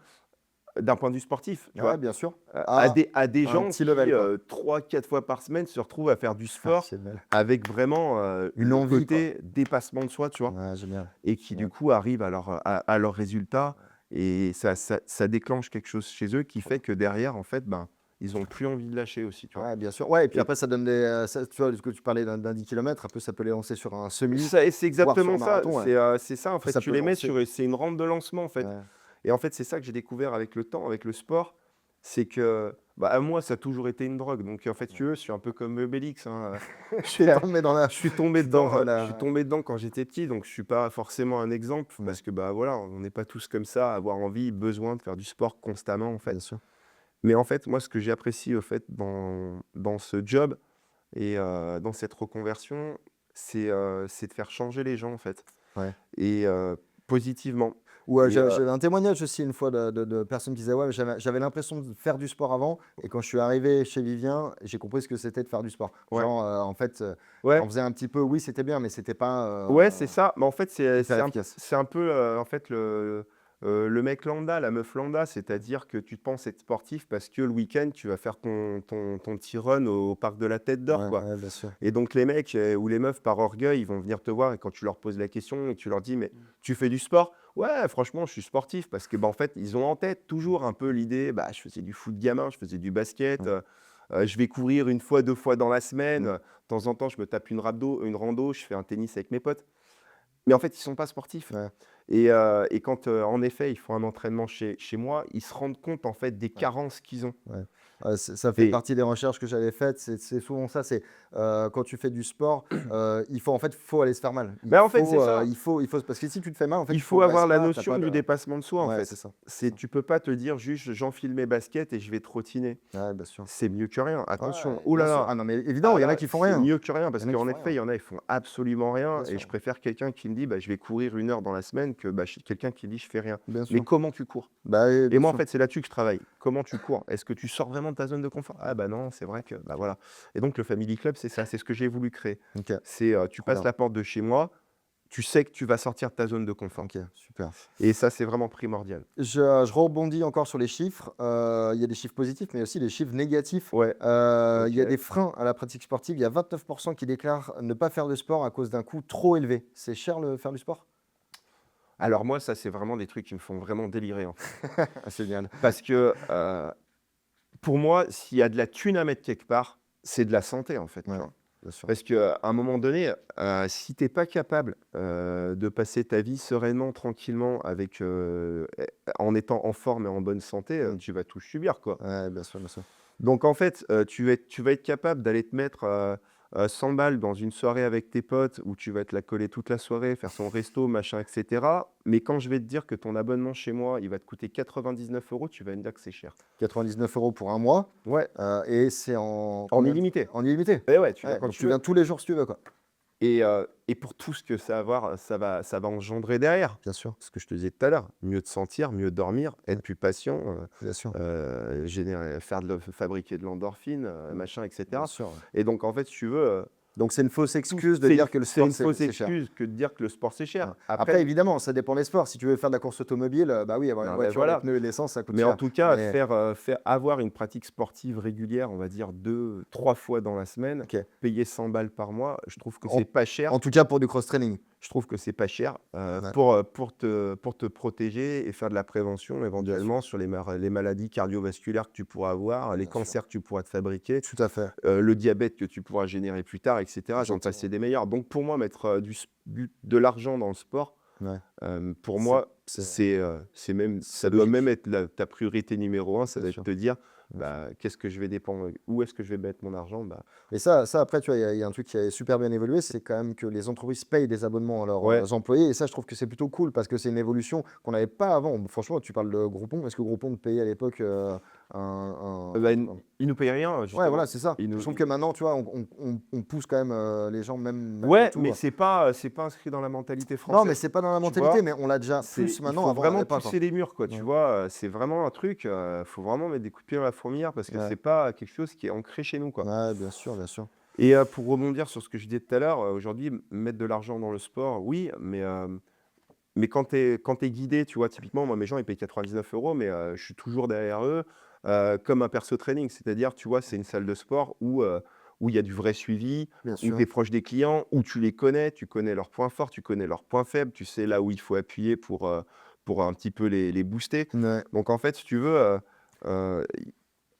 d'un point de vue sportif, tu Ouais, vois. bien sûr. À des Un gens petit qui, level, quoi. 3-4 fois par semaine se retrouvent à faire du sport Génial. avec vraiment, Une le envie, quoi. côté dépassement de soi, tu vois? Ouais, génial, Et qui du génial. coup arrivent à leurs résultats et ça déclenche quelque chose chez eux qui fait que derrière, en fait, ben, ils ont plus envie de lâcher aussi, tu vois? Ouais, bien sûr. Ouais, et puis Et après, ça donne tu vois, ce que tu parlais d'un 10 kilomètres, un peu, ça peut les lancer sur un semi, c'est voire sur exactement un ça, marathon, ouais. c'est ça, en fait, Ça tu peut les mets lancer. sur c'est une rampe de lancement, en fait. Ouais. Et en fait, c'est ça que j'ai découvert avec le temps, avec le sport, c'est que, bah, à moi, ça a toujours été une drogue. Donc en fait, si tu veux, je suis un peu comme Obélix, hein, je suis là, Tombé dans la je suis tombé dedans, dans je suis la tombé dedans quand j'étais petit, donc je suis pas forcément un exemple Ouais, parce que, bah, voilà, on n'est pas tous comme ça, à avoir envie, besoin de faire du sport constamment, en bien fait. sûr. Mais en fait, moi, ce que j'ai apprécié, au fait, dans ce job et dans cette reconversion, c'est de faire changer les gens, en fait Ouais. et positivement Ou et j'avais un témoignage aussi une fois de personnes qui disaient: «Ouais, mais j'avais l'impression de faire du sport avant et quand je suis arrivé chez Vivien, j'ai compris ce que c'était de faire du sport». ouais, Genre, en fait, ouais. j'en faisais un petit peu, oui, c'était bien, mais c'était pas, Ouais, c'est ça. Mais en fait, hyper efficace. c'est un peu, en fait, le mec lambda, la meuf lambda. C'est-à-dire que tu te penses être sportif parce que le week-end, tu vas faire ton petit run au parc de la Tête d'Or, Ouais, quoi. ouais, bien sûr. Et donc les mecs, ou les meufs, par orgueil, ils vont venir te voir et quand tu leur poses la question et que tu leur dis: «Mais tu fais du sport?» «Ouais, franchement, je suis sportif». Parce que, bah, en fait, ils ont en tête toujours un peu l'idée: «Bah, je faisais du foot gamin, je faisais du basket, Ouais. je vais courir une fois, 2 fois dans la semaine, Mmh. de temps en temps, je me tape une rando, je fais un tennis avec mes potes». Mais en fait, ils sont pas sportifs Ouais, et quand, en effet, ils font un entraînement chez moi, ils se rendent compte, en fait, des ouais. carences qu'ils ont Ouais, ça fait et partie des recherches que j'avais faites. C'est souvent ça, quand tu fais du sport, faut aller se faire mal. bah, en fait, c'est ça. Il faut parce que si tu te fais mal, en fait, Il tu faut avoir progresses la pas, tu notion pas du de dépassement de soi, en ouais, c'est fait. ça, c'est C'est ça. tu peux pas te dire juste: «J'enfile mes baskets et je vais trottiner». Ouais, bien sûr. C'est mieux que rien, attention. Ouais, Oh bien là sûr. là! Ah non, mais évidemment, Ah il y en a là, qui font c'est rien. mieux que rien Il y parce en a qui qu'en font effet, il rien. y en a, ils font absolument rien Bien et je sûr, préfère quelqu'un qui me dit: «Bah, je vais courir 1 heure dans la semaine» que, bah, quelqu'un qui dit: «Je fais rien». bien Mais sûr. comment tu cours? Bah, oui, Et bien moi, en sûr. fait, c'est là-dessus que je travaille. Comment tu cours? Est-ce que tu sors vraiment de ta zone de confort? Ah bah non, c'est vrai que bah voilà. Et donc le Family Club, c'est ça, c'est ce que j'ai voulu créer. OK, C'est, tu trop passes bien. la porte de chez moi, tu sais que tu vas sortir de ta zone de confort. OK, super. Et ça, c'est vraiment primordial. Je rebondis encore sur les chiffres. Il y a des chiffres positifs, mais aussi des chiffres négatifs. Ouais, Il OK. y a des freins à la pratique sportive. Il y a 29 qui déclarent ne pas faire de sport à cause d'un coût trop élevé. C'est cher le faire du sport? Alors moi, ça, c'est vraiment des trucs qui me font vraiment délirer, en fait. Ah, génial. Parce que, pour moi, s'il y a de la thune à mettre quelque part, c'est de la santé, en fait, tu Ouais, vois? bien sûr. Parce qu'à un moment donné, si tu es pas capable, de passer ta vie sereinement, tranquillement avec, en étant en forme et en bonne santé, Mmh. tu vas tout subir, quoi. Ouais, bien sûr, bien sûr. Donc en fait, tu vas être capable d'aller te mettre, 100 balles dans une soirée avec tes potes où tu vas te la coller toute la soirée, faire son resto, machin et cetera. Mais quand je vais te dire que ton abonnement chez moi, il va te coûter 99 €, tu vas me dire que c'est cher. 99 € pour un mois, Ouais, et c'est en en combien de illimité. en illimité? Eh ouais, tu viens Ouais, quand donc tu tu veux. viens tous les jours si tu veux, quoi? Et pour tout ce que ça va avoir, ça va engendrer derrière. Bien sûr, Ce que je te disais tout à l'heure, mieux te sentir, mieux dormir, ouais, être plus patient, bien sûr. générer fabriquer de l'endorphine, Mmh, machin et bien cetera. sûr, ouais. Et donc en fait, si tu veux, Donc c'est une fausse tout excuse de dire que le c'est sport une fausse c'est cher. excuse que de dire que le sport, c'est Ouais. cher. Après Après évidemment, ça dépend des sports. Si tu veux faire de la course automobile, bah oui, avoir une non, mais voiture, les voilà. pneus et l'essence, ça coûte Mais en cher. tout cas, Mais avoir une pratique sportive régulière, on va dire 2-3 fois dans la semaine, OK. payer 100 balles par mois, je trouve que En c'est pas cher. en tout cas pour du cross training. Je trouve que c'est pas cher, Ouais, pour te protéger et faire de la prévention bien sûr, éventuellement sur les maladies cardiovasculaires que tu pourras avoir, les bien sûr. cancers que tu pourras te fabriquer, Tout à fait. le diabète que tu pourras générer plus tard et cetera. J'en Exactement. passais des meilleurs. Donc pour moi, mettre, de l'argent dans le sport, Ouais. pour C'est moi, c'est même c'est ça doit même logique, être ta priorité numéro un. Ça bien doit être sûr, te dire: bien sûr. «Bah, qu'est-ce que je vais dépenser où est-ce que je vais mettre mon argent?» Bah, Et ça après, tu vois, il y a un truc qui a super bien évolué, c'est quand même que les entreprises payent des abonnements à leurs, ouais, employés et ça, je trouve que c'est plutôt cool parce que c'est une évolution qu'on n'avait pas avant. Franchement, tu parles de Groupon. Est-ce que Groupon te payait à l'époque, bah, un ils nous payent rien, ouais, voilà, justement. c'est ça. Ils Je nous trouve que maintenant, tu vois, on pousse quand même, les gens même malgré Ouais, tout, mais c'est pas inscrit dans la mentalité non, mais française, c'est pas dans la tu mentalité, vois? mais on l'a déjà C'est plus il maintenant, faut avant on vraiment l'avait pas, quoi. pousser les murs, quoi, tu Ouais, vois? C'est vraiment un truc, faut vraiment mettre des coups de pied dans la fourmilière parce que ouais, c'est pas quelque chose qui est ancré chez nous, quoi. ouais, bien sûr, bien sûr. Et pour rebondir sur ce que je disais tout à l'heure, aujourd'hui, mettre de l'argent dans le sport, oui, mais Mais quand tu es guidé, tu vois, typiquement, moi, mes gens, ils payent 99 €, mais je suis toujours derrière eux, comme un perso training. C'est-à-dire, tu vois, c'est une salle de sport où il y a du vrai suivi, Bien où sûr. tu es proche des clients, où tu les connais, tu connais leurs points forts, tu connais leurs points faibles, tu sais là où il faut appuyer pour un petit peu les booster. Ouais. Donc en fait, si tu veux,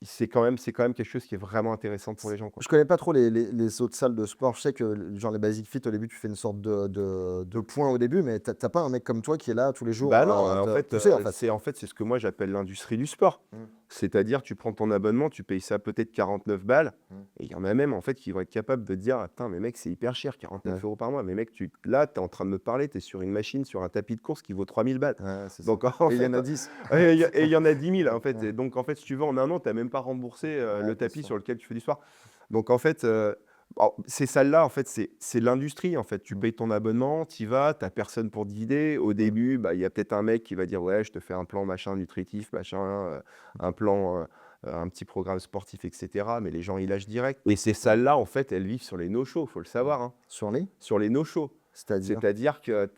c'est quand même quelque chose qui est vraiment intéressant pour les gens, quoi. Je connais pas trop les autres salles de sport. Je sais que, genre, les Basic Fit, au début, tu fais une sorte de point au début, mais tu as pas un mec comme toi qui est là tous les jours, Bah non, à te pousser, en fait? c'est ce que moi j'appelle l'industrie du sport. Mmh. C'est-à-dire, tu prends ton abonnement, tu payes ça peut-être 49 balles Mmh. et il y en a même, en fait, qui vont être capables de te dire: «Attends, mais mec, c'est hyper cher, Ouais. 49 € par mois». Mais mec, là, tu es en train de me parler, tu es sur une machine, sur un tapis de course qui vaut 3000 balles. Ouais, c'est ça. Donc en Et il y fait, en a 10. et il y en a 10 000, en fait. Ouais. Et donc en fait, si tu veux, en un an, tu as même pas remboursé, Ouais, le bien tapis sûr. sur lequel tu fais du sport. Donc en fait, ces salles-là, en fait, c'est l'industrie, en fait. Tu Mmh. payes ton abonnement, tu y vas, tu as personne pour te guider. Au Mmh. début, bah, il y a peut-être un mec qui va dire: «Ouais, je te fais un plan machin nutritif, machin, un plan, un petit programme sportif et cetera», mais les gens, ils lâchent direct. Et ces salles-là, en fait, elles vivent sur les no-shows, faut le savoir, hein. Sur les? Sur les no-shows. C'est-à-dire? C'est-à-dire que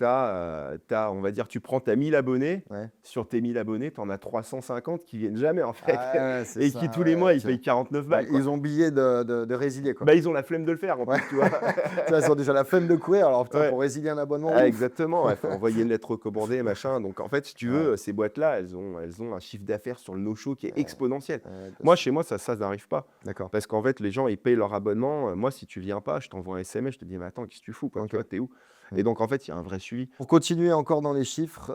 on va dire, tu prends tu 1000 abonnés, Ouais. sur tes 1000 abonnés, tu en as 350 qui viennent jamais, en fait, Ah ouais, c'est et qui ça, tous les ouais, mois, ils OK. payent 49 Ouais, balles, quoi. ils ont oublié de résilier, quoi. Bah, ils ont la flemme de le faire, en Ouais. plus, tu vois? Tu vois, ils ont déjà la flemme de courir, alors putain, Ouais. pour résilier un abonnement, Ah, ouf! exactement, ouais, faut envoyer une lettre recommandée, machin. Donc en fait, si tu Ouais, veux, ces boîtes-là, elles ont un chiffre d'affaires sur le no-show qui est exponentiel. ouais, bien Moi, sûr. chez moi, ça n'arrive pas. D'accord. Parce qu'en fait, les gens, ils payent leur abonnement. Moi, si tu viens pas, je t'envoie un SMS, je te dis: «Mais attends, qu'est-ce que tu fous, quoi? Tu OK. vois, tu où?» Mmh. Et donc en fait, il y a un vrai suivi. Pour continuer encore dans les chiffres,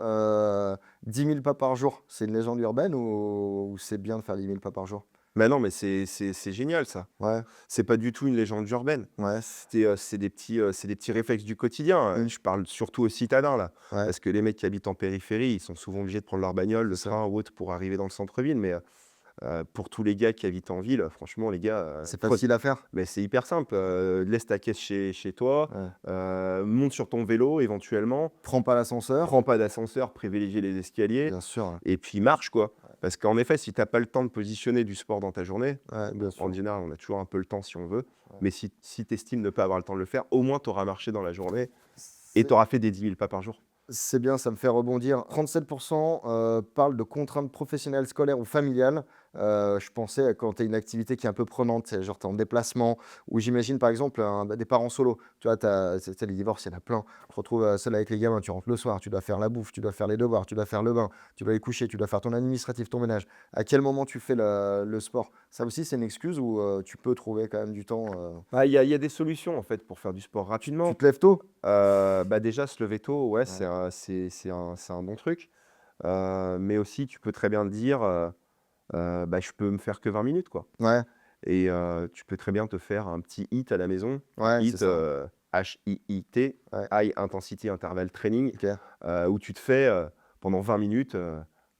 10 000 pas par jour, c'est une légende urbaine ou c'est bien de faire 10 000 pas par jour? Mais non, mais c'est génial, ça. Ouais, C'est pas du tout une légende urbaine. ouais, C'est des petits réflexes du quotidien. mmh, Je parle surtout aux citadins, là. ouais, Parce que les mecs qui habitent en périphérie, ils sont souvent obligés de prendre leur bagnole, le c'est ça. train ou autre pour arriver dans le centre-ville. Mais pour tous les gars qui habitent en ville, franchement, les gars, C'est facile à faire? mais c'est hyper simple. Laisse ta caisse chez toi, Ouais. monte sur ton vélo éventuellement, Prends pas l'ascenseur? prends pas d'ascenseur, privilégie les escaliers Bien sûr, ouais. et puis marche, quoi. Parce qu'en effet, si tu as pas le temps de positionner du sport dans ta journée, Ouais, bien en sûr. général, on a toujours un peu le temps si on veut, Ouais. mais si tu estimes ne pas avoir le temps de le faire, au moins tu auras marché dans la journée et C'est tu auras fait des 10 000 pas par jour. c'est bien, ça me fait rebondir. 37 parlent de contraintes professionnelles, scolaires ou familiales. Je pensais à quand tu as une activité qui est un peu prenante, tu sais, genre tu es en déplacement ou j'imagine par exemple des parents solos. Tu vois, les divorces, il y en a plein. Tu te retrouves seul avec les gamins, tu rentres le soir, tu dois faire la bouffe, tu dois faire les devoirs, tu dois faire le bain, tu dois les coucher, tu dois faire ton administratif, ton ménage. À quel moment tu fais le sport? Ça aussi, c'est une excuse ou tu peux trouver quand même du temps Ah, il y a des solutions en fait pour faire du sport Tu rapidement. te lèves tôt? Bah, déjà se lever tôt, ouais, Ouais, c'est un bon truc. Mais aussi tu peux très bien te dire, bah, je peux me faire que 20 minutes, quoi. ouais, Et tu peux très bien te faire un petit HIIT à la maison. ouais, c'est HIIT, ça. HIIT, Ouais, High Intensity Interval Training, OK. où tu te fais, pendant 20 minutes,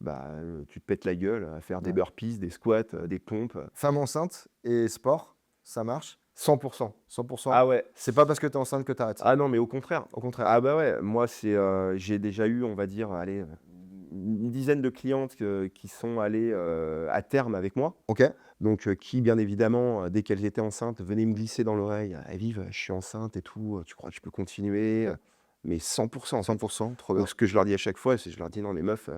bah, tu te pètes la gueule à faire des Ouais. burpees, des squats, des pompes, Femme enceinte et sport, ça marche? 100%. 100. Ah ouais. C'est pas parce que tu es enceinte que tu arrêtes? Ah non, mais au contraire. Au contraire? Ah bah ouais, moi j'ai déjà eu, on va dire, allez, une dizaine de clientes qui sont allées, à terme avec moi. OK. Donc qui bien évidemment, dès qu'elles étaient enceintes, venaient me glisser dans l'oreille: «Eh Viv, je suis enceinte et tout, tu crois que je peux continuer?» OK. Mais 100% en fait. 100, trop bien. Donc ce que je leur dis à chaque fois, c'est je leur dis: «Non mais meuf,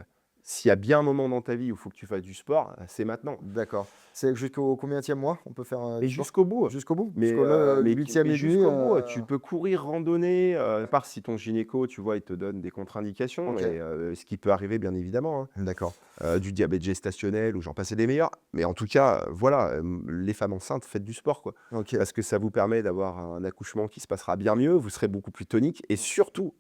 s'il y a bien un moment dans ta vie où il faut que tu fasses du sport, c'est maintenant». D'accord. C'est jusqu'au combienième mois, on peut faire, Mais du sport? jusqu'au bout. Jusqu'au bout? Mais Jusqu'au huitième mais et demi, jusqu'au bout, tu peux courir, randonner, à part si ton gynéco, tu vois, il te donne des contre-indications OK. et ce qui peut arriver bien évidemment, hein. D'accord. Du diabète gestationnel ou j'en passe et des meilleurs. Mais en tout cas, voilà, les femmes enceintes, faites du sport, quoi. OK. Parce que ça vous permet d'avoir un accouchement qui se passera bien mieux, vous serez beaucoup plus tonique et surtout,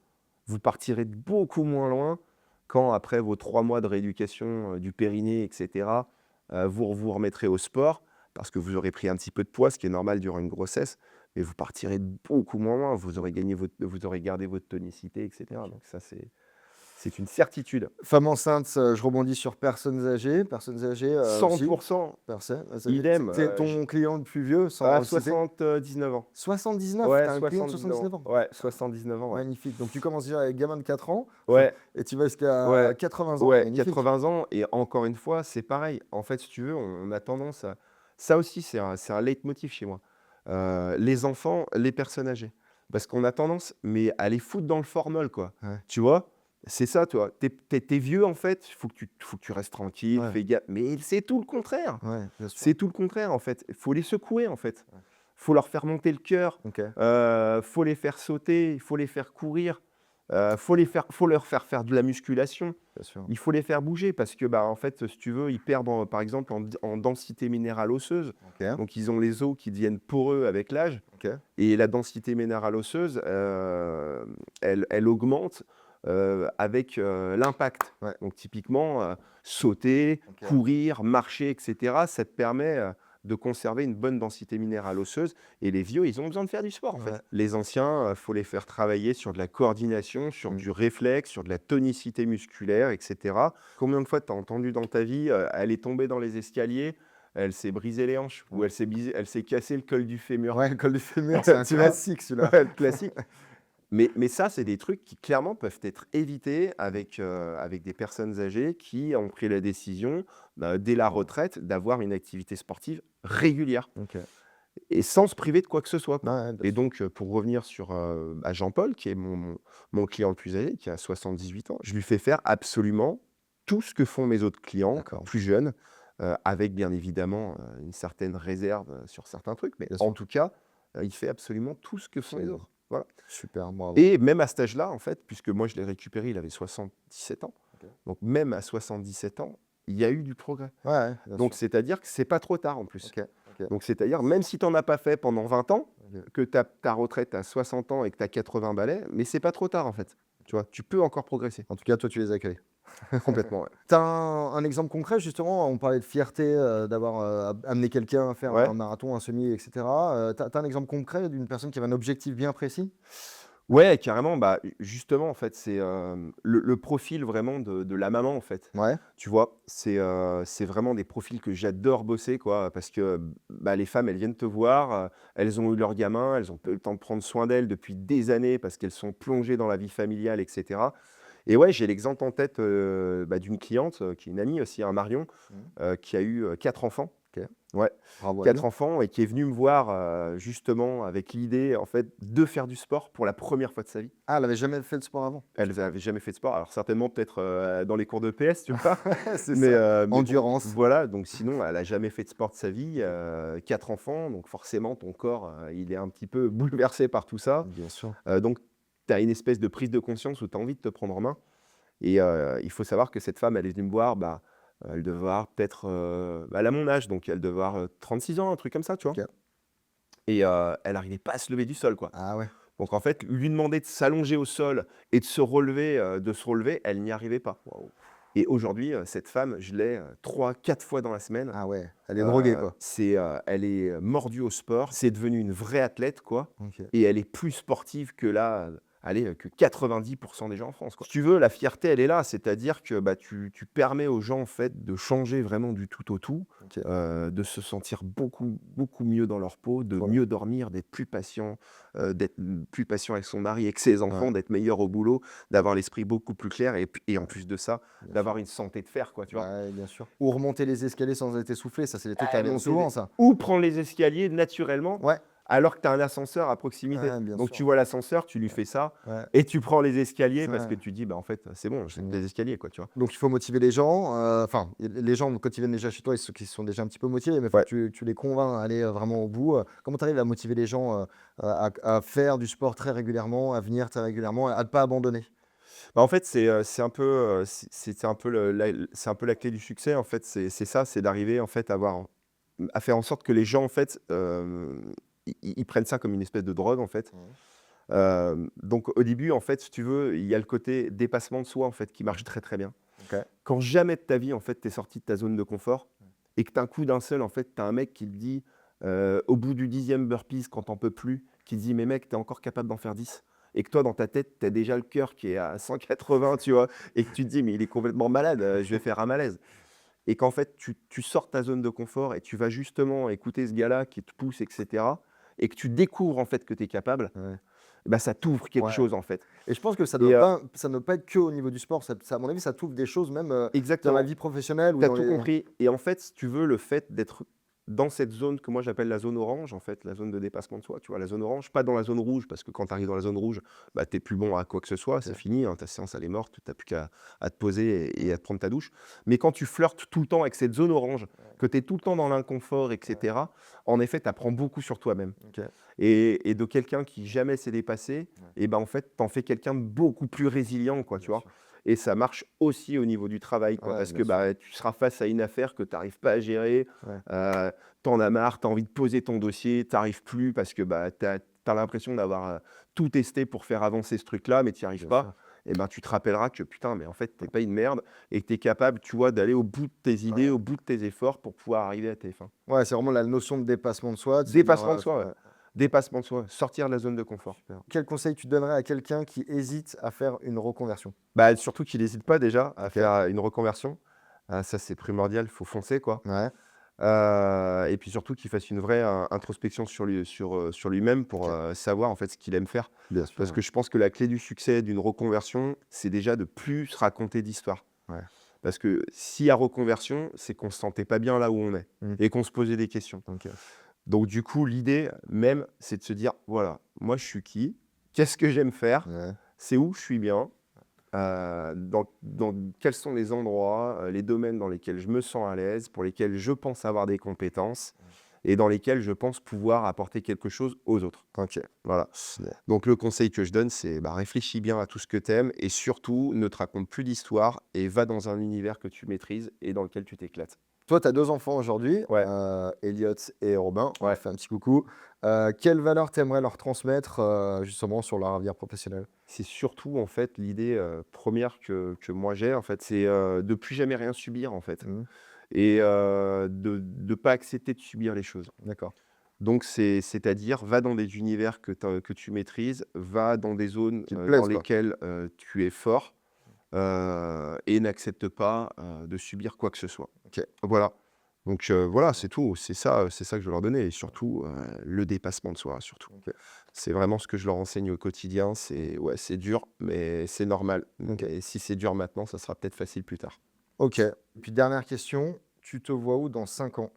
vous partirez de beaucoup moins loin quand après vos 3 mois de rééducation, du périnée et cetera, vous vous remettrez au sport parce que vous aurez pris un petit peu de poids, ce qui est normal durant une grossesse, mais vous partirez de beaucoup moins loin. Vous aurez gardé votre tonicité et cetera. Donc ça, c'est une certitude. Femme enceinte, je rebondis sur personnes âgées. Personnes âgées, aussi? 100%. Personne, Idem, c'est ton client le plus vieux à sans le citer? 79 ans. 79? Ouais, Tu as un client de 79 ans. 79 ans? Ouais, 79 ans, ouais. Magnifique. Donc tu commences déjà avec gamin de 4 ans Ouais, et tu vas jusqu'à ouais, 80 ans. ouais, Magnifique. 80 ans et encore une fois, c'est pareil. En fait, si tu veux, on a tendance à ça aussi, c'est un leitmotiv chez moi. Les enfants, les personnes âgées. Parce qu'on a tendance, mais à les foutre dans le formol, quoi. Ouais. Tu vois? C'est ça, toi. T'es vieux, en fait, faut que tu restes tranquille, Ouais. fais gaffe. Mais c'est tout le contraire. Ouais, bien sûr. C'est tout le contraire, en fait. Il faut les secouer, en fait. Faut leur faire monter le cœur, OK, faut les faire sauter, il faut les faire courir, faut leur faire de la musculation. bien sûr. Il faut les faire bouger parce que, bah, en fait, si tu veux, ils perdent par exemple en densité minérale osseuse. OK, Donc ils ont les os qui deviennent poreux avec l'âge OK. et la densité minérale osseuse, elle augmente, avec, l'impact. Ouais. Donc typiquement, sauter, OK. courir, marcher et cetera, ça te permet, de conserver une bonne densité minérale osseuse et les vieux, ils ont besoin de faire du sport, en fait. Ouais. Les anciens, faut les faire travailler sur de la coordination, sur Mmh. du réflexe, sur de la tonicité musculaire et cetera. Combien de fois tu as entendu dans ta vie, elle est tombée dans les escaliers, elle s'est brisé les hanches ou elle s'est cassé le col du fémur? Ouais, le col du fémur, c'est un Tu vois? classique celui-là. Ouais, le classique. Mais ça, c'est des trucs qui clairement peuvent être évités avec des personnes âgées qui ont pris la décision, dès la retraite, d'avoir une activité sportive régulière OK. et sans se priver de quoi que ce soit, quoi. Ouais, bien Et sûr. donc, pour revenir sur, bah, Jean-Paul, qui est mon client le plus âgé, qui a 78 ans, je lui fais faire absolument tout ce que font mes autres clients D'accord. plus jeunes, avec bien évidemment, une certaine réserve, sur certains trucs, mais Bien en sûr. tout cas, il fait absolument tout ce que font les Génial. autres. Voilà. Super, bravo. Et même à cet âge-là, en fait, puisque moi je l'ai récupéré, il avait 77 ans. OK. Donc même à 77 ans, il y a eu du progrès. Ouais, ouais, bien Donc sûr. c'est-à-dire que c'est pas trop tard en plus. OK, OK. Donc c'est-à-dire même si tu en as pas fait pendant 20 ans, OK. que ta retraite à 60 ans et que tu as 80 balais, mais c'est pas trop tard en fait. Tu vois, tu peux encore progresser. En tout cas, toi, tu les accueilles. Complètement, ouais. Tu as un exemple concret justement, on parlait de fierté, d'avoir, amené quelqu'un à faire Ouais. un marathon, un semi et cetera. Tu as un exemple concret d'une personne qui avait un objectif bien précis? Ouais, carrément, bah, justement en fait, c'est, le profil vraiment de la maman en fait. Ouais, Tu vois? C'est vraiment des profils que j'adore bosser quoi, parce que, bah, les femmes, elles viennent te voir, elles ont eu leur gamin, elles ont pas eu le temps de prendre soin d'elles depuis des années parce qu'elles sont plongées dans la vie familiale et cetera. Et ouais, j'ai l'exemple en tête, bah, d'une cliente, qui est une amie aussi, hein, Marion, Mmh. qui a eu, 4 enfants. OK. Ouais, Bravo à 4 elle. enfants et qui est venue me voir, justement avec l'idée en fait de faire du sport pour la première fois de sa vie. Ah, elle avait jamais fait de sport avant? Elle n'avait jamais fait de sport, alors certainement peut-être, dans les cours de PS, tu vois? C'est Mais, ça. mais bon, Endurance. voilà, donc sinon elle a jamais fait de sport de sa vie, 4 enfants, donc forcément ton corps, il est un petit peu bouleversé par tout ça. Bien sûr. Donc tu as une espèce de prise de conscience où tu as envie de te prendre en main et il faut savoir que cette femme, elle est venue me voir, bah, elle devait avoir peut-être, bah, elle a mon âge, donc elle devait avoir, 36 ans, un truc comme ça, tu vois? OK. Et elle n'arrivait pas à se lever du sol, quoi. Ah ouais. Donc en fait, lui demander de s'allonger au sol et de se relever, elle n'y arrivait pas. Waouh. Et aujourd'hui, cette femme, je l'ai, 3-4 fois dans la semaine. Ah ouais, elle est droguée quoi. Elle est, mordue au sport, c'est devenu une vraie athlète, quoi, OK. et elle est plus sportive que là, allez, que 90 des gens en France, quoi. Si tu veux, la fierté, elle est là, c'est-à-dire que, bah, tu permets aux gens, en fait, de changer vraiment du tout au tout, OK. de se sentir beaucoup, beaucoup mieux dans leur peau, de Trop mieux dormir, d'être plus patient, plus patient avec son mari, avec ses enfants, Ouais. d'être meilleur au boulot, d'avoir l'esprit beaucoup plus clair et en plus de ça, Bien d'avoir une santé de fer, quoi, tu vois? Ouais, bien sûr. Ou remonter les escaliers sans être essoufflé, ça c'est des trucs qui reviennent Monter souvent les ça. ou prendre les escaliers naturellement, Ouais, alors que tu as un ascenseur à proximité. ouais, bien Donc sûr. tu vois l'ascenseur, tu lui fais ça Ouais. et tu prends les escaliers parce Ouais. que tu dis: «Bah, en fait, c'est bon, j'ai des escaliers, quoi», tu vois? Donc il faut motiver les gens, enfin, les gens quand ils viennent déjà chez toi, ils sont déjà un petit peu motivés, mais il faut Ouais. que tu les convaincs à aller, vraiment au bout. Comment tu arrives à motiver les gens, à faire du sport très régulièrement, à venir très régulièrement, à ne pas abandonner? Bah, en fait, c'est un peu, c'est un peu c'est un peu la clé du succès, en fait, c'est ça, c'est d'arriver, en fait, à faire en sorte que les gens, en fait, ils prennent ça comme une espèce de drogue, en fait. Donc au début, en fait, si tu veux, il y a le côté dépassement de soi, en fait, qui marche très, très bien. OK. Quand jamais de ta vie, en fait, tu es sorti de ta zone de confort et que d'un coup, d'un seul, en fait, tu as un mec qui te dit, au bout du 10e burpees, quand tu en peux plus, qui te dit: «Mais mec, tu es encore capable d'en faire 10». Et que toi, dans ta tête, tu as déjà le cœur qui est à 180, tu vois? Et que tu te dis: «Mais il est complètement malade, je vais faire un malaise». Et qu'en fait, tu sors de ta zone de confort et tu vas justement écouter ce gars-là qui te pousse et cetera et que tu découvres, en fait, que tu es capable, Ouais. bah, ça t'ouvre quelque Ouais. chose, en fait. Et je pense que Et ça ne doit pas être que au niveau du sport, ça à mon avis, ça t'ouvre des choses même, dans la exactement. vie professionnelle ou Tu as dans tout les compris et en fait, si tu veux, le fait d'être dans cette zone que moi j'appelle la zone orange, en fait, la zone de dépassement de soi, tu vois, la zone orange, pas dans la zone rouge, parce que quand tu arrives dans la zone rouge, bah, tu n'es plus bon à quoi que ce soit, c'est fini, hein, ta séance elle est morte, tu n'as plus qu'à à te poser et à te prendre ta douche. Mais quand tu flirtes tout le temps avec cette zone orange, que tu es tout le temps dans l'inconfort, etc., en effet, tu apprends beaucoup sur toi-même. Ok. Et de quelqu'un qui jamais s'est dépassé, et ben en fait, t'en fais quelqu'un de beaucoup plus résilient, quoi, tu Bien vois. sûr. Et ça marche aussi au niveau du travail, quoi, Ouais, parce bien que sûr. bah, tu seras face à une affaire que tu n'arrives pas à gérer, Ouais. t'en as marre, tu as envie de poser ton dossier, tu n'arrives plus parce que bah, tu as l'impression d'avoir tout testé pour faire avancer ce truc-là, mais tu n'y arrives Bien pas. sûr. Et ben, tu te rappelleras que putain, mais en fait, tu n'es pas une merde et que tu es capable, tu vois, d'aller au bout de tes idées, au bout de tes efforts pour pouvoir arriver à tes fins. Ouais, c'est vraiment la notion de dépassement de soi, de se dire, Dépassement de soi, ouais. ouais, Dépassement de soi, sortir de la zone de confort. super. Quel conseil tu donnerais à quelqu'un qui hésite à faire une reconversion? Bah, surtout qu'il n'hésite pas déjà à Ok. faire une reconversion. Ça, c'est primordial, il faut foncer, quoi. Ouais. Et puis surtout qu'il fasse une vraie introspection sur lui-même pour Ok. savoir en fait ce qu'il aime faire. Bien sûr. Parce que je pense que la clé du succès d'une reconversion, c'est déjà de plus se raconter d'histoires. Ouais. Parce que s'il y a reconversion, c'est qu'on se sentait pas bien là où on est Mm. et qu'on se posait des questions. Ok. Donc du coup, l'idée même, c'est de se dire, voilà, moi je suis qui? Qu'est-ce que j'aime faire? Ouais. C'est où je suis bien? Dans quels sont les endroits, les domaines dans lesquels je me sens à l'aise, pour lesquels je pense avoir des compétences et dans lesquels je pense pouvoir apporter quelque chose aux autres. Ok. Voilà. Donc le conseil que je donne, c'est bah, réfléchis bien à tout ce que tu aimes et surtout ne te raconte plus d'histoire et va dans un univers que tu maîtrises et dans lequel tu t'éclates. Toi, tu as 2 enfants aujourd'hui, Ouais, Elliot et Robin. On leur ouais. fait un petit coucou. Quelles valeurs tu aimerais leur transmettre, justement sur leur avenir professionnel? C'est surtout en fait l'idée première que moi j'ai en fait, c'est de plus jamais rien subir en fait Mmh. et de ne pas accepter de subir les choses. D'accord. Donc c'est-à-dire, va dans des univers que tu maîtrises, va dans des zones, Qui te dans plaisent, quoi. lesquelles, tu es fort, et n'accepte pas, de subir quoi que ce soit. OK. Voilà. Donc voilà, c'est tout. C'est ça que je veux leur donner et surtout, le dépassement de soi, surtout. OK. C'est vraiment ce que je leur enseigne au quotidien. C'est ouais, c'est dur, mais c'est normal. OK. Et si c'est dur maintenant, ça sera peut-être facile plus tard. OK. Et puis dernière question, tu te vois où dans 5 ans?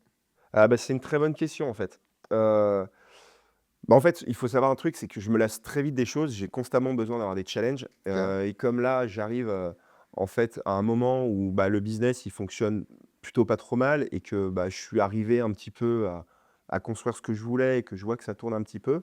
Ah bah, c'est une très bonne question en fait. Heu Bah, en fait, il faut savoir un truc, c'est que je me lasse très vite des choses. J'ai constamment besoin d'avoir des challenges, OK. et comme là, j'arrive, en fait, à un moment où, bah, le business, il fonctionne plutôt pas trop mal et que, bah, je suis arrivé un petit peu à construire ce que je voulais et que je vois que ça tourne un petit peu,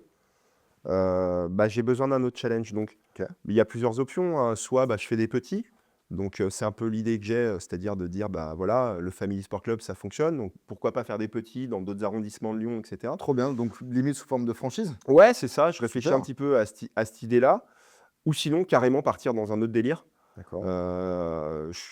bah, j'ai besoin d'un autre challenge. Donc, OK. il y a plusieurs options, hein. Soit, bah, je fais des petits, donc c'est un peu l'idée que j'ai, c'est-à-dire de dire: «Bah, voilà, le Family Sport Club, ça fonctionne, donc pourquoi pas faire des petits dans d'autres arrondissements de Lyon?» et cetera. Trop bien, donc limite sous forme de franchise? Ouais, c'est ça, je réfléchis un Super. petit peu à cette idée-là ou sinon carrément partir dans un autre délire. D'accord.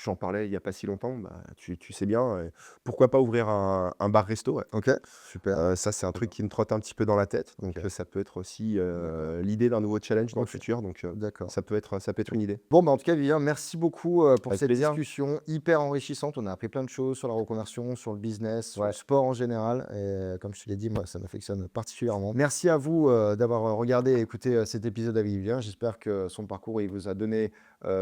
J'en parlais il y a pas si longtemps, bah, tu sais bien, pourquoi pas ouvrir un bar-resto, ouais. OK. Super. Ça, c'est un Trop truc bien. qui me trotte un petit peu dans la tête, donc OK. ça peut être aussi, D'accord. l'idée d'un nouveau challenge dans le OK. futur, donc D'accord. ça peut être une idée. Bon, bah, en tout cas, Vivien, merci beaucoup, pour Avec cette plaisir. discussion hyper enrichissante. On a appris plein de choses sur la reconversion, sur le business, sur le Ouais. sport en général. Et comme je te l'ai dit, moi, ça m'affectionne particulièrement. Merci à vous, d'avoir regardé et écouté, cet épisode avec Vivien. J'espère que son parcours, il vous a donné,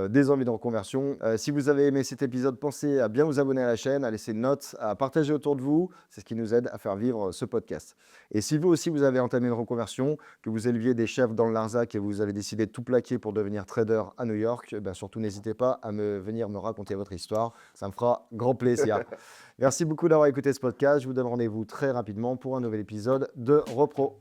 des envies de reconversion. Si vous avez aimé cet épisode, pensez à bien vous abonner à la chaîne, à laisser une note, à partager autour de vous. C'est ce qui nous aide à faire vivre ce podcast. Et si vous aussi, vous avez entamé une reconversion, que vous éleviez des chefs dans le Larzac et vous avez décidé de tout plaquer pour devenir trader à New York, eh ben surtout n'hésitez pas à venir me raconter votre histoire. Ça me fera grand plaisir. Merci beaucoup d'avoir écouté ce podcast. Je vous donne rendez-vous très rapidement pour un nouvel épisode de Repro.